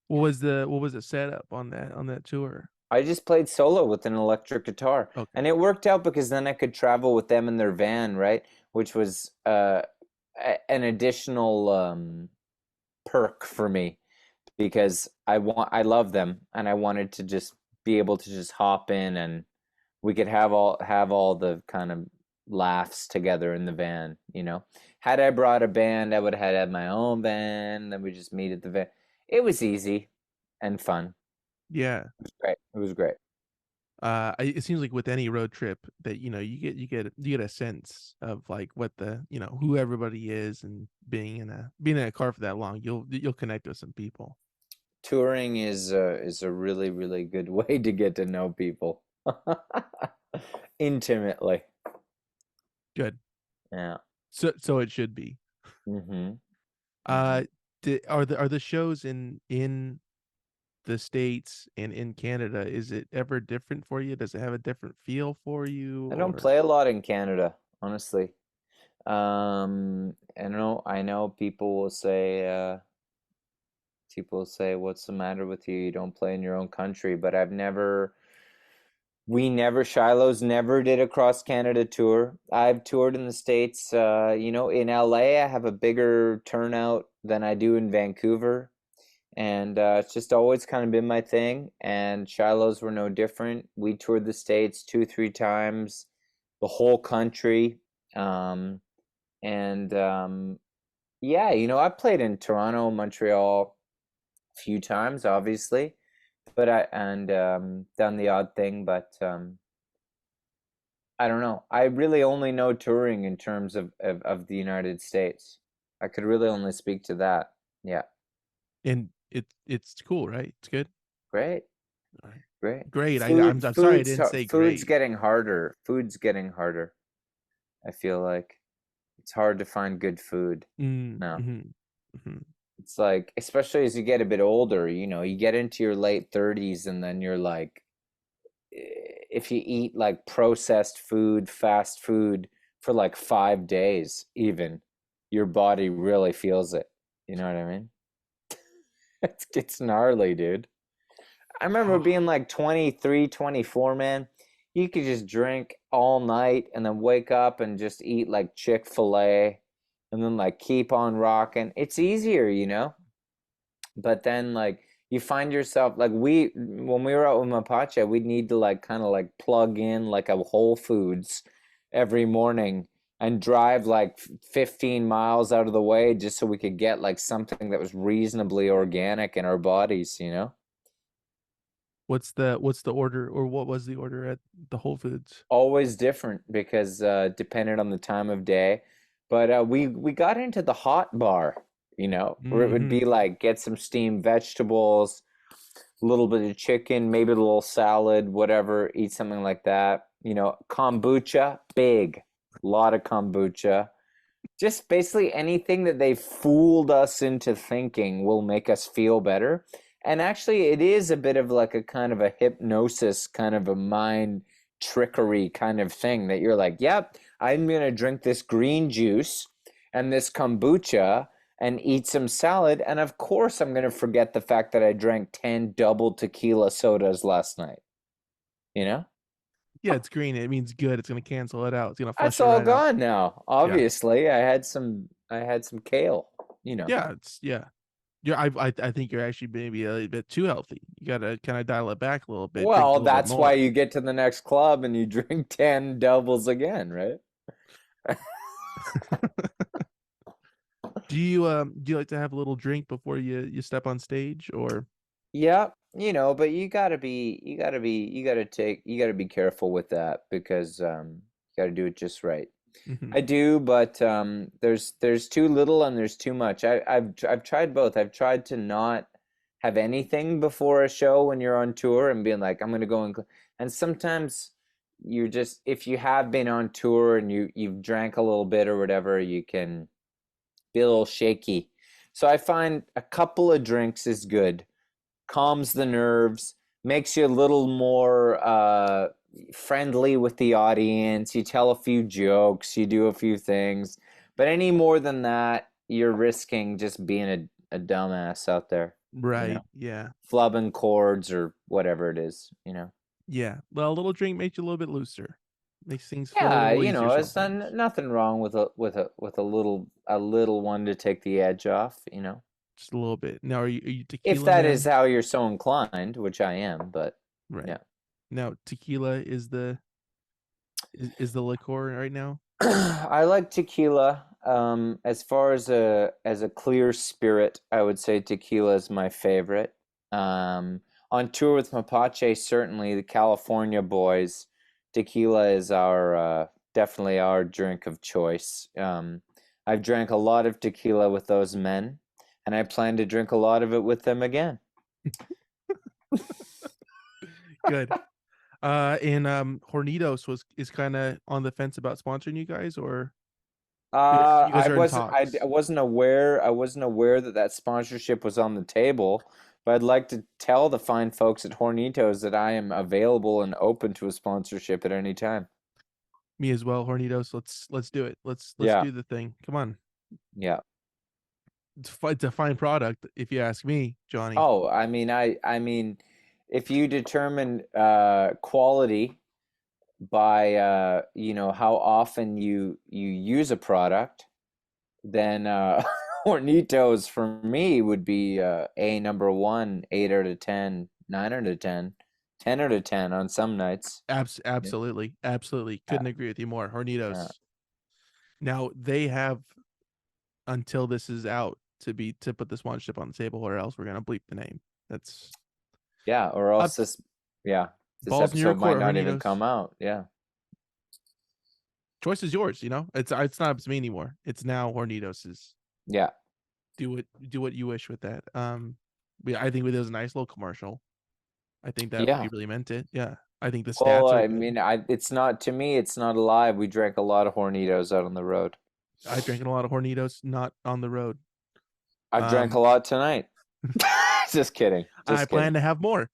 What was the setup on that tour? I just played solo with an electric guitar, Okay. and it worked out because then I could travel with them in their van, right? Which was an additional perk for me because I love them and I wanted to just be able to just hop in and we could have all the kind of laughs together in the van, you know. Had I brought a band, I would have had my own band, then we just meet at the van. It was easy and fun. Yeah. It was great. It was great. It seems like with any road trip that you get a sense of like what the who everybody is, and being in a car for that long, you'll connect with some people. Touring is a really really good way to get to know people intimately. Good. Yeah. So it should be. Mm-hmm. Mm-hmm. Uh, are the shows in the States and in Canada, is it ever different for you? Does it have a different feel for you I don't or play a lot in Canada, honestly. I know people will say, "What's the matter with you? You don't play in your own country." But Shiloh's never did a cross Canada tour. I've toured in the States. In LA, I have a bigger turnout than I do in Vancouver. And it's just always kind of been my thing. And Shiloh's were no different. We toured the States 2, 3 times, the whole country. Um, and Yeah, I played in Toronto, Montreal a few times, obviously, but done the odd thing. But I don't know. I really only know touring in terms of the United States. I could really only speak to that. Yeah, and it's cool, right? It's good. great. All right. Great. Great. I'm sorry I didn't say Food's great. getting harder. Food's getting harder. I feel like it's hard to find good food now. Mhm. Mhm. It's like, especially as you get a bit older, you get into your late 30s and then you're like, if you eat like processed food, fast food for like 5 days, even, your body really feels it. You know what I mean? It's gnarly, dude. I remember being like 23, 24, man. You could just drink all night and then wake up and just eat like Chick-fil-A and then like keep on rocking. It's easier. But then like you find yourself like when we were out with Mapache, we'd need to like kind of like plug in like a Whole Foods every morning and drive like 15 miles out of the way just so we could get like something that was reasonably organic in our bodies. What's the order, or what was the order at the Whole Foods? Always different because depended on the time of day. But we got into the hot bar, where it would be Mhm. like get some steamed vegetables, a little bit of chicken, maybe a little salad, whatever, eat something like that. Kombucha, big, a lot of kombucha. Just basically anything that they fooled us into thinking will make us feel better. And actually, it is a bit of like a kind of a hypnosis, kind of a mind trickery kind of thing that you're like, yep, I'm going to drink this green juice and this kombucha and eat some salad. And of course, I'm going to forget the fact that I drank 10 double tequila sodas last night. You know? Yeah, it's green. It means good. It's gonna cancel it out. It's gonna flush That's it all right out. gone now. Yeah. Obviously, I had some kale, you know. Yeah, it's yeah. I think you're actually maybe a bit too healthy. You gotta kind of dial it back a little bit, drink a Well, little bit that's why more. you get to the next club and you drink 10 doubles again, right? Do you like to have a little drink before you step on stage, or Yeah, but you gotta be careful with that because you gotta do it just right. Mhm. I do, but there's too little and there's too much. I've tried both. I've tried to not have anything before a show when you're on tour and being like, I'm gonna go and sometimes you're just if you have been on tour and you've drank a little bit or whatever, you can be a little shaky. So I find a couple of drinks is good, calms the nerves, makes you a little more friendly with the audience. You tell a few jokes, you do a few things, but any more than that, you're risking just being a dumbass out there, you right? know, Yeah, flubbing chords or whatever it is. yeah. Well, a little drink makes you a little bit looser, makes things flow a Yeah, little easier it's sometimes. nothing wrong with a little one to take the edge off. Just a little bit. Now, are you If tequila that is man? how you're so inclined, which I am, but Right. yeah. Now, tequila is the liqueur right now. I like tequila. As far as a clear spirit, I would say tequila is my favorite. On tour with Mapache, certainly the California boys, tequila is our definitely our drink of choice. I've drank a lot of tequila with those men, and I plan to drink a lot of it with them again. Good. And Hornitos is kind of on the fence about sponsoring you guys, or you guys I are in wasn't I, talks. I wasn't aware that sponsorship was on the table, But I'd like to tell the fine folks at Hornitos that I am available and open to a sponsorship at any time. Me as well, Hornitos. Let's do it. Let's Yeah, do the thing. Come on. yeah. It's a fine product, if you ask me, Johnny. Oh, I mean, if you determine quality by you know, how often you use a product, then Hornitos for me would be a number one, 8 out of 10, 9 out of 10, 10 out of 10 on some nights. Yeah, Absolutely. yeah, Couldn't agree with you more. yeah. Hornitos. Now they have until this is out to put the sponsorship on the table, or else we're gonna bleep the name. That's Yeah, or else up this, yeah, this balls in your episode might court, not even Hornitos. come out. Yeah, Choice is yours. It's not up to me anymore. It's now Hornitos's. yeah, Do what you wish with that. I think it was a nice little commercial. I think that yeah. he really meant it. Yeah, I think the Well, stats are I good. mean, it's not, to me, it's not alive. We drank a lot of Hornitos out on the road. I drank a lot of Hornitos, not on the road. I've drank a Um, lot tonight. Just kidding. I Just kidding. plan to have more.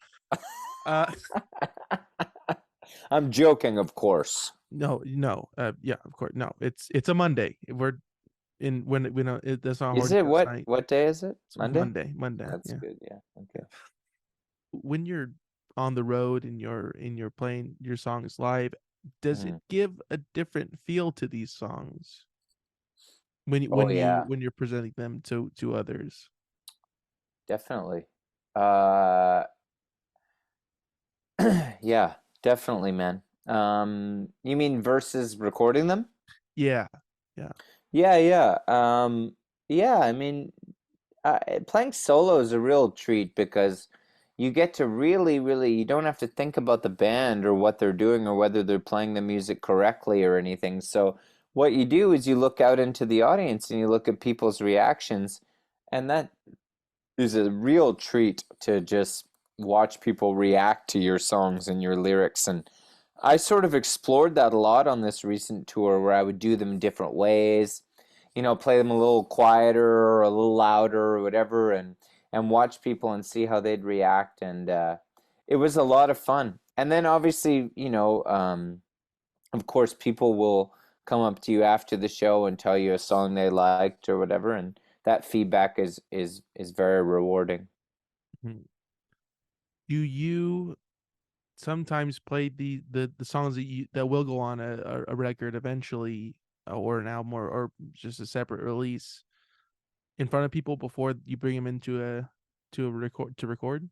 Uh, I'm joking, of course. no, yeah, of course, no. It's a Monday. We're in when that's on Is it Hornitos night. what day is it? It's Monday? Monday. That's Yeah. good. Yeah. Okay. When you're on the road and you're playing your songs live, does it Mm. give a different feel to these songs when Oh yeah, when you're presenting them to others? definitely. Uh yeah, definitely, man. You mean versus recording them? Yeah, yeah. Yeah, yeah. Yeah, I mean, playing solo is a real treat because you get to really, you don't have to think about the band or what they're doing or whether they're playing the music correctly or anything. So what you do is you look out into the audience and you look at people's reactions, and that is a real treat to just watch people react to your songs and your lyrics. And I sort of explored that a lot on this recent tour where I would do them different ways, you know, play them a little quieter or a little louder or whatever, and watch people and see how they'd react. And it was a lot of fun. And then obviously, you know, of course, people will come up to you after the show and tell you a song they liked or whatever, and that feedback is very rewarding. Mhm. Do you sometimes play the songs that will go on a record eventually, or an album, or just a separate release in front of people before you bring them into a to record?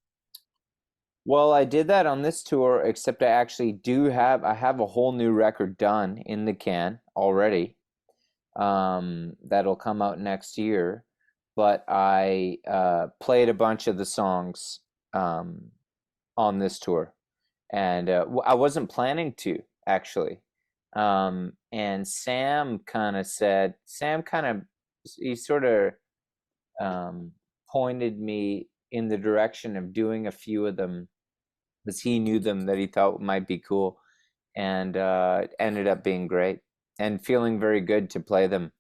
Well, I did that on this tour, except I actually do have I have a whole new record done in the can already. That'll come out next year. But I played a bunch of the songs um, on this tour, and I wasn't planning to actually. And Sam kind of he sort of um, pointed me in the direction of doing a few of them because he knew them that he thought might be cool, and it ended up being great and feeling very good to play them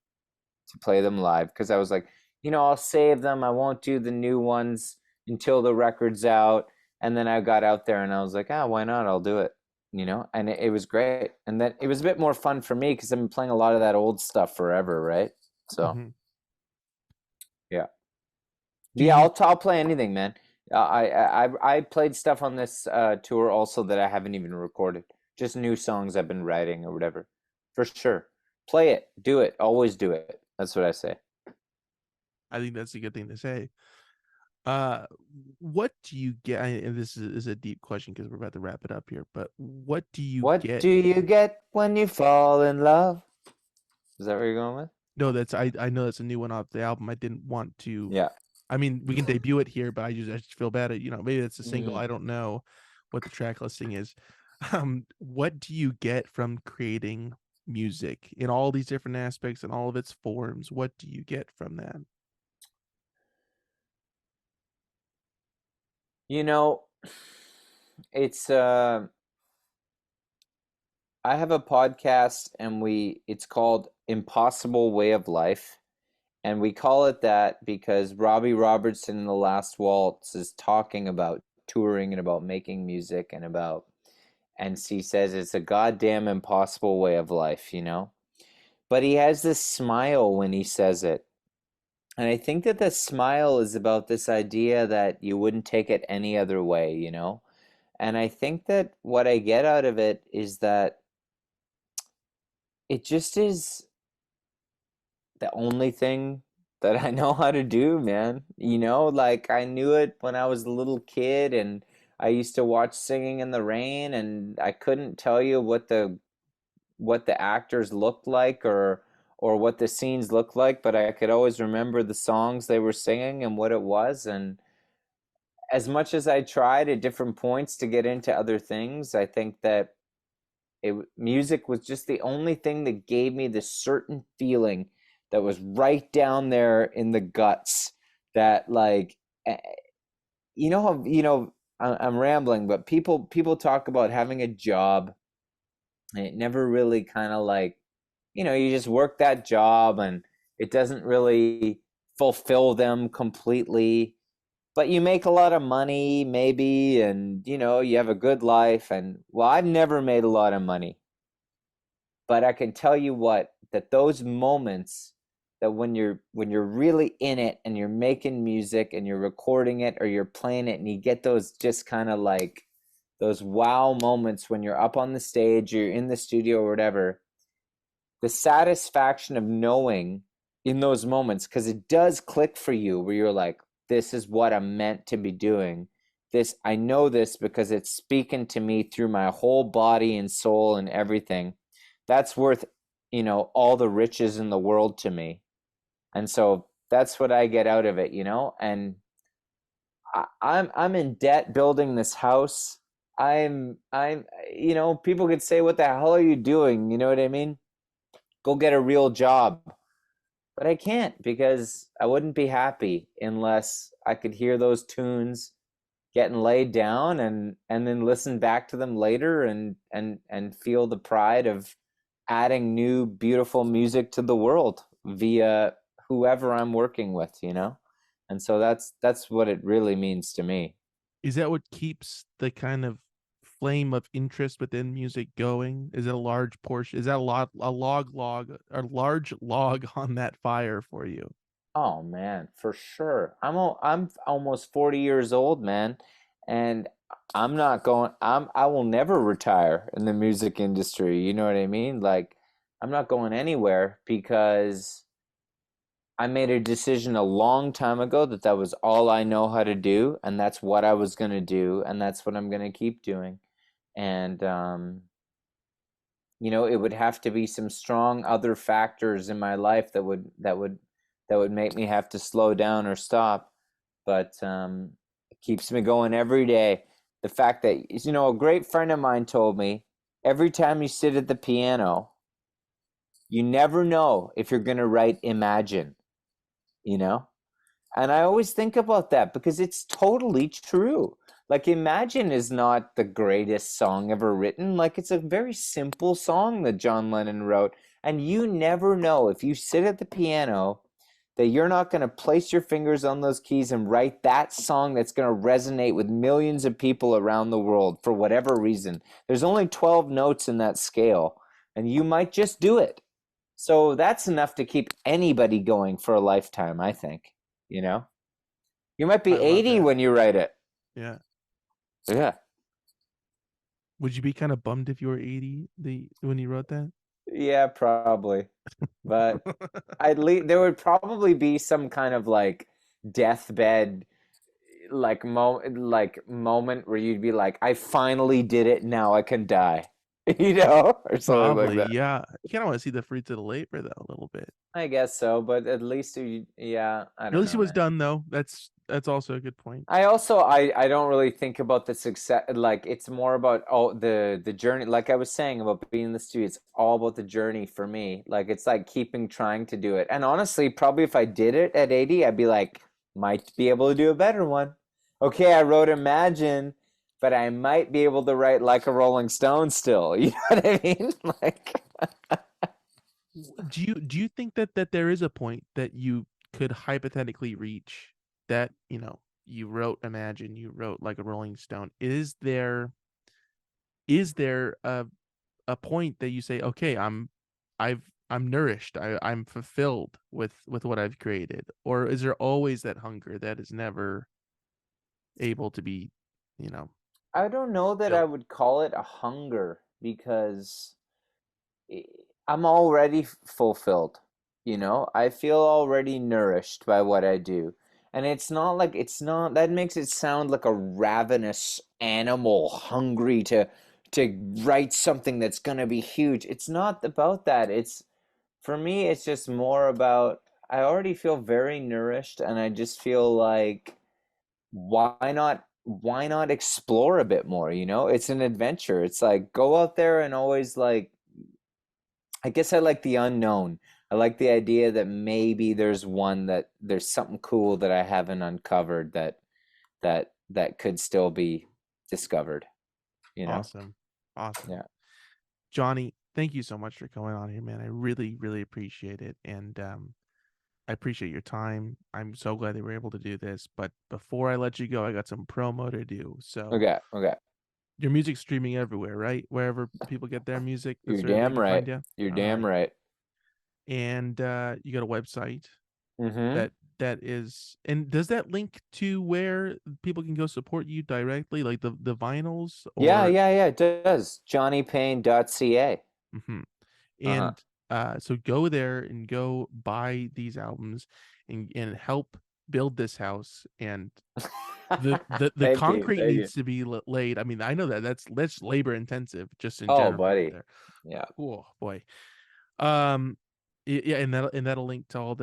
live because I was like, you know, I'll save them. I won't do the new ones until the record's out. And then I got out there and I was like, ah, why not? I'll do it, you know? And it was great. And then it was a bit more fun for me because I've been playing a lot of that old stuff forever, right? So, Hmm. yeah. Do Yeah, you I'll play anything, man. I played stuff on this tour also that I haven't even recorded. Just new songs I've been writing or whatever. For sure. Play it. Do it. Always do it. That's what I say. I think that's a good thing to say. Uh, what do you get? And this is a deep question because we're about to wrap it up here. But what do you What get? do you get when you fall in love? Is that where you're going with? No, I know that's a new one off the album. I didn't want to. Yeah. I mean, we can debut it here, but I just feel bad at maybe it's a single. Mm. I don't know what the track listing is. What do you get from creating music in all these different aspects and all of its forms? What do you get from that? You know, it's I have a podcast and it's called Impossible Way of Life, And we call it that because Robbie Robertson in The Last Waltz is talking about touring and about making music and about, and he says it's a goddamn impossible way of life, you know? But he has this smile when he says it. And I think that the smile is about this idea that you wouldn't take it any other way, you know? And I think that what I get out of it is that it just is the only thing that I know how to do, man. You know, like I knew it when I was a little kid and I used to watch Singing in the Rain and I couldn't tell you what the actors looked like or what the scenes looked like, but I could always remember the songs they were singing and what it was. And as much as I tried at different points to get into other things, I think that music was just the only thing that gave me this certain feeling that was right down there in the guts that like you know how I'm rambling, but people talk about having a job and it never really kind of like, you just work that job and it doesn't really fulfill them completely, but you make a lot of money maybe, and you have a good life. And well, I've never made a lot of money, but I can tell you what, that those moments that when you're really in it and you're making music and you're recording it or you're playing it and you get those just kind of like those wow moments when you're up on the stage, you're in the studio or whatever, the satisfaction of knowing in those moments, because it does click for you where you're like, this is what I'm meant to be doing. This, I know this because it's speaking to me through my whole body and soul and everything. That's worth, all the riches in the world to me. And so that's what I get out of it. And I'm in debt building this house. I'm people could say, what the hell are you doing? You know what I mean? Go get a real job. But I can't, because I wouldn't be happy unless I could hear those tunes getting laid down and then listen back to them later and feel the pride of adding new beautiful music to the world via whoever I'm working with. And so that's what it really means to me. Is that what keeps the kind of flame of interest within music going? Is it a large portion? Is that a large log on that fire for you? Oh man, for sure. I'm almost 40 years old, man, and I will never retire in the music industry, you know what I mean? Like I'm not going anywhere because I made a decision a long time ago that that was all I know how to do, and that's what I was going to do, and that's what I'm going to keep doing. And it would have to be some strong other factors in my life that would make me have to slow down or stop. But it keeps me going every day. The fact that a great friend of mine told me, every time you sit at the piano, you never know if you're going to write Imagine, you know? And I always think about that because it's totally true. Like, Imagine is not the greatest song ever written. Like, it's a very simple song that John Lennon wrote. And you never know if you sit at the piano that you're not going to place your fingers on those keys and write that song that's going to resonate with millions of people around the world for whatever reason. There's only 12 notes in that scale, and you might just do it. So that's enough to keep anybody going for a lifetime, I think, you know? You might be I love 80 that. when you write it. Yeah. Yeah. Would you be kind of bummed if you were 80 when you wrote that? Yeah, probably. But at least there would probably be some kind of like deathbed like moment where you'd be like, I finally did it, now I can die. Or something like Probably, that. yeah. You kind of want to see the fruits of the labor though, a little bit. I guess so, but at least yeah, I At don't least it know, was man. done though. That's also a good point. I don't really think about the success, like it's more about the journey, like I was saying about being in the studio. It's all about the journey for me. Like it's like keeping trying to do it. And honestly, probably if I did it at 80, I'd be like, might be able to do a better one. Okay, I wrote Imagine, but I might be able to write Like a Rolling Stone still. You know what I mean? Like Do you think that there is a point that you could hypothetically reach that, you wrote Imagine, you wrote like a Rolling Stone, is there a point that you say, okay, I'm nourished, I'm fulfilled with what I've created, or is there always that hunger that is never able to be, you know, I don't know that I filled? would call it a hunger because i- I'm already fulfilled. I feel already nourished by what I do. And it's not that makes it sound like a ravenous animal hungry to write something that's going to be huge. It's not about that. It's for me it's just more about I already feel very nourished and I just feel like why not explore a bit more, it's an adventure. It's like go out there and always like I guess I like the unknown. I like the idea that maybe there's something cool that I haven't uncovered that could still be discovered, you know? Awesome. Awesome. Yeah. Johnny, thank you so much for coming on here, man. I really, really appreciate it. And I appreciate your time. I'm so glad that we're able to do this. But before I let you go, I got some promo to do. So Okay, okay. your music's streaming everywhere, right? Wherever people get their music, You're that's where they damn can right. find you. You're All damn right. right. And you got a website Mm-hmm. that is, and does that link to where people can go support you directly, like the vinyls, Yeah, or yeah, yeah, it does. JohnnyPayne.ca. mhm. Uh-huh. And so go there and go buy these albums and help build this house. And the Thank you. concrete Thank you. needs to be laid. I mean, I know that that's labor intensive just in Oh, general out buddy. there. Yeah. Oh boy. Um, yeah, and that'll link to all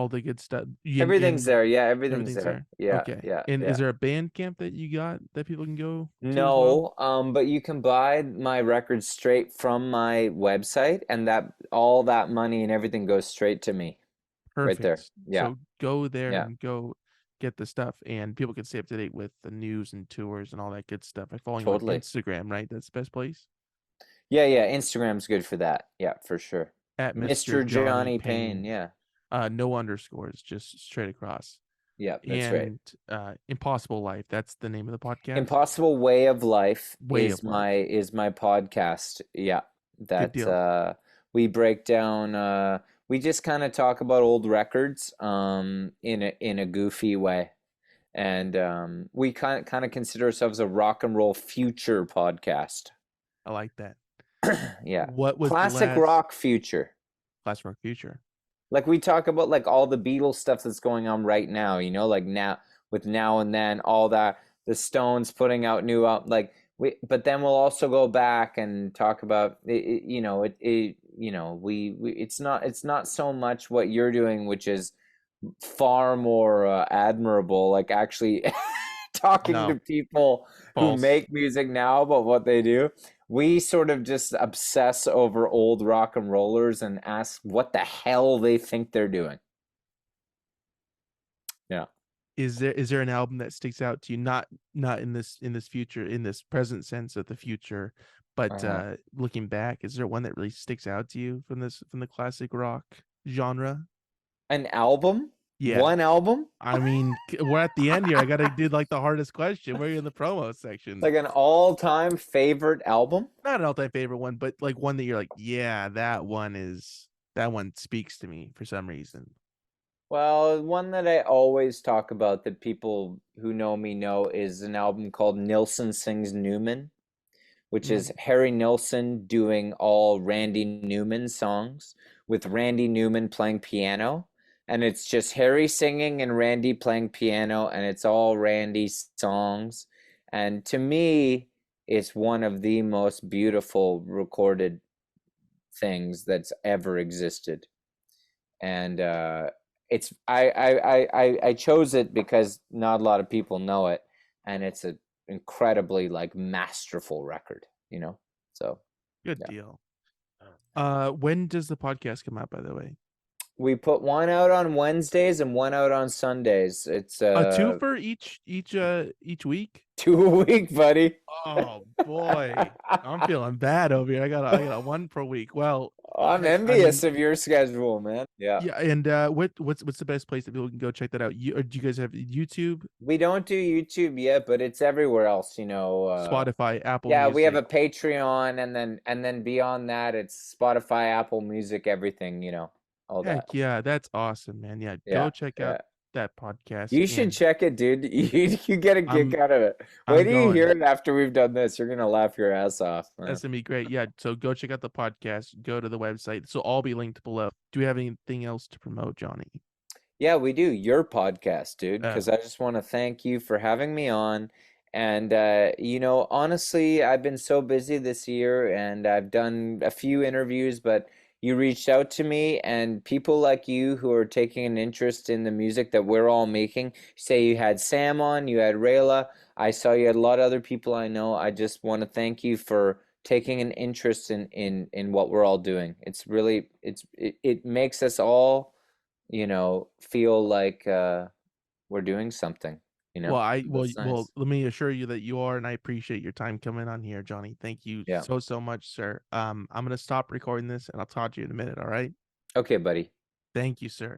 the good stuff. Everything's And there. Yeah, everything's everything's there. there. Yeah, Okay. yeah, And yeah. is there a band camp that you got that people can go to as well? No, but you can buy my records straight from my website, and that all that money and everything goes straight to me right there. Perfect. Yeah, So go there yeah, and go get the stuff, and people can stay up to date with the news and tours and all that good stuff by following you on totally. Instagram, right? That's the best place. Yeah, yeah. Instagram's good for that. Yeah, for sure. At Mr. Mr. Johnny Johnny Payne. Payne. Yeah, No underscores, just straight across. yeah, that's right. And Impossible Life. That's the name of the podcast. Impossible Way of Life Way of Life. is my podcast. Yeah, Good that deal. we break down. We just kind of talk about old records in a goofy way, and we kind of consider ourselves a rock and roll future podcast. I like that. Yeah, What was the classic last rock future. Class Rock Future? Like we talk about like all the Beatles stuff that's going on right now, like now with Now and Then, all that, the Stones putting out new out like but then we'll also go back and talk about we it's not so much what you're doing, which is far more admirable, like actually talking to No, people who false. make music now about what they do. We sort of just obsess over old rock and rollers and ask what the hell they think they're doing. Yeah. Is there an album that sticks out to you? Not in this future, in this present sense of the future, but Uh-huh. looking back, is there one that really sticks out to you from the classic rock genre? An album? Yeah. One album? I mean, we're at the end here. I gotta do like the hardest question. We're in the promo section. Like an all-time favorite album? Not an all-time favorite one, but like one that you're like, yeah, that one speaks to me for some reason. Well, one that I always talk about that people who know me know is an album called Nilsson Sings Newman, which Mm, is Harry Nilsson doing all Randy Newman songs with Randy Newman playing piano. And it's just Harry singing and Randy playing piano, and it's all Randy songs. And to me, it's one of the most beautiful recorded things that's ever existed. And it's I chose it because not a lot of people know it, and it's an incredibly like masterful record. So good yeah, deal. When does the podcast come out, by the way? we put one out on Wednesdays and one out on Sundays. It's A twofer each week? 2 a week, buddy. Oh boy. I'm feeling bad over here. I got one per week. Well, I'm Heck, I mean, envious of your schedule, man. Yeah. yeah, and what's the best place that people can go check that out? Do you guys have YouTube, We don't do YouTube yet, but it's everywhere else, you know. Spotify, Apple Yeah, we have Music? a Patreon, and then beyond that, it's Spotify, Apple Music, everything, you know, all that. Heck yeah, that's awesome, man. Yeah, go Yeah, check out yeah. that podcast, You should and check it, dude. You get a kick I'm out of it. Wait I'm till you hear going. it after we've done this. You're gonna laugh your ass off, man. That's gonna be great. Yeah, so go check out the podcast, go to the website. So all be linked below. Do we have anything else to promote, Johnny? Yeah, we do. Your podcast, dude, Oh, because I just want to thank you for having me on. And, you know, honestly, I've been so busy this year and I've done a few interviews, but you reached out to me, and people like you who are taking an interest in the music that we're all making. Say you had Sam on, you had Rayla. I saw you had a lot of other people I know. I just want to thank you for taking an interest in what we're all doing. It's really it makes us all, you know, feel like we're doing something, you well, know? I well That's well, nice. let me assure you that you are, and I appreciate your time coming on here, Johnny. Thank you Yeah. so much, sir. I'm gonna stop recording this, and I'll talk to you in a minute. All right? Okay, buddy. Thank you, sir.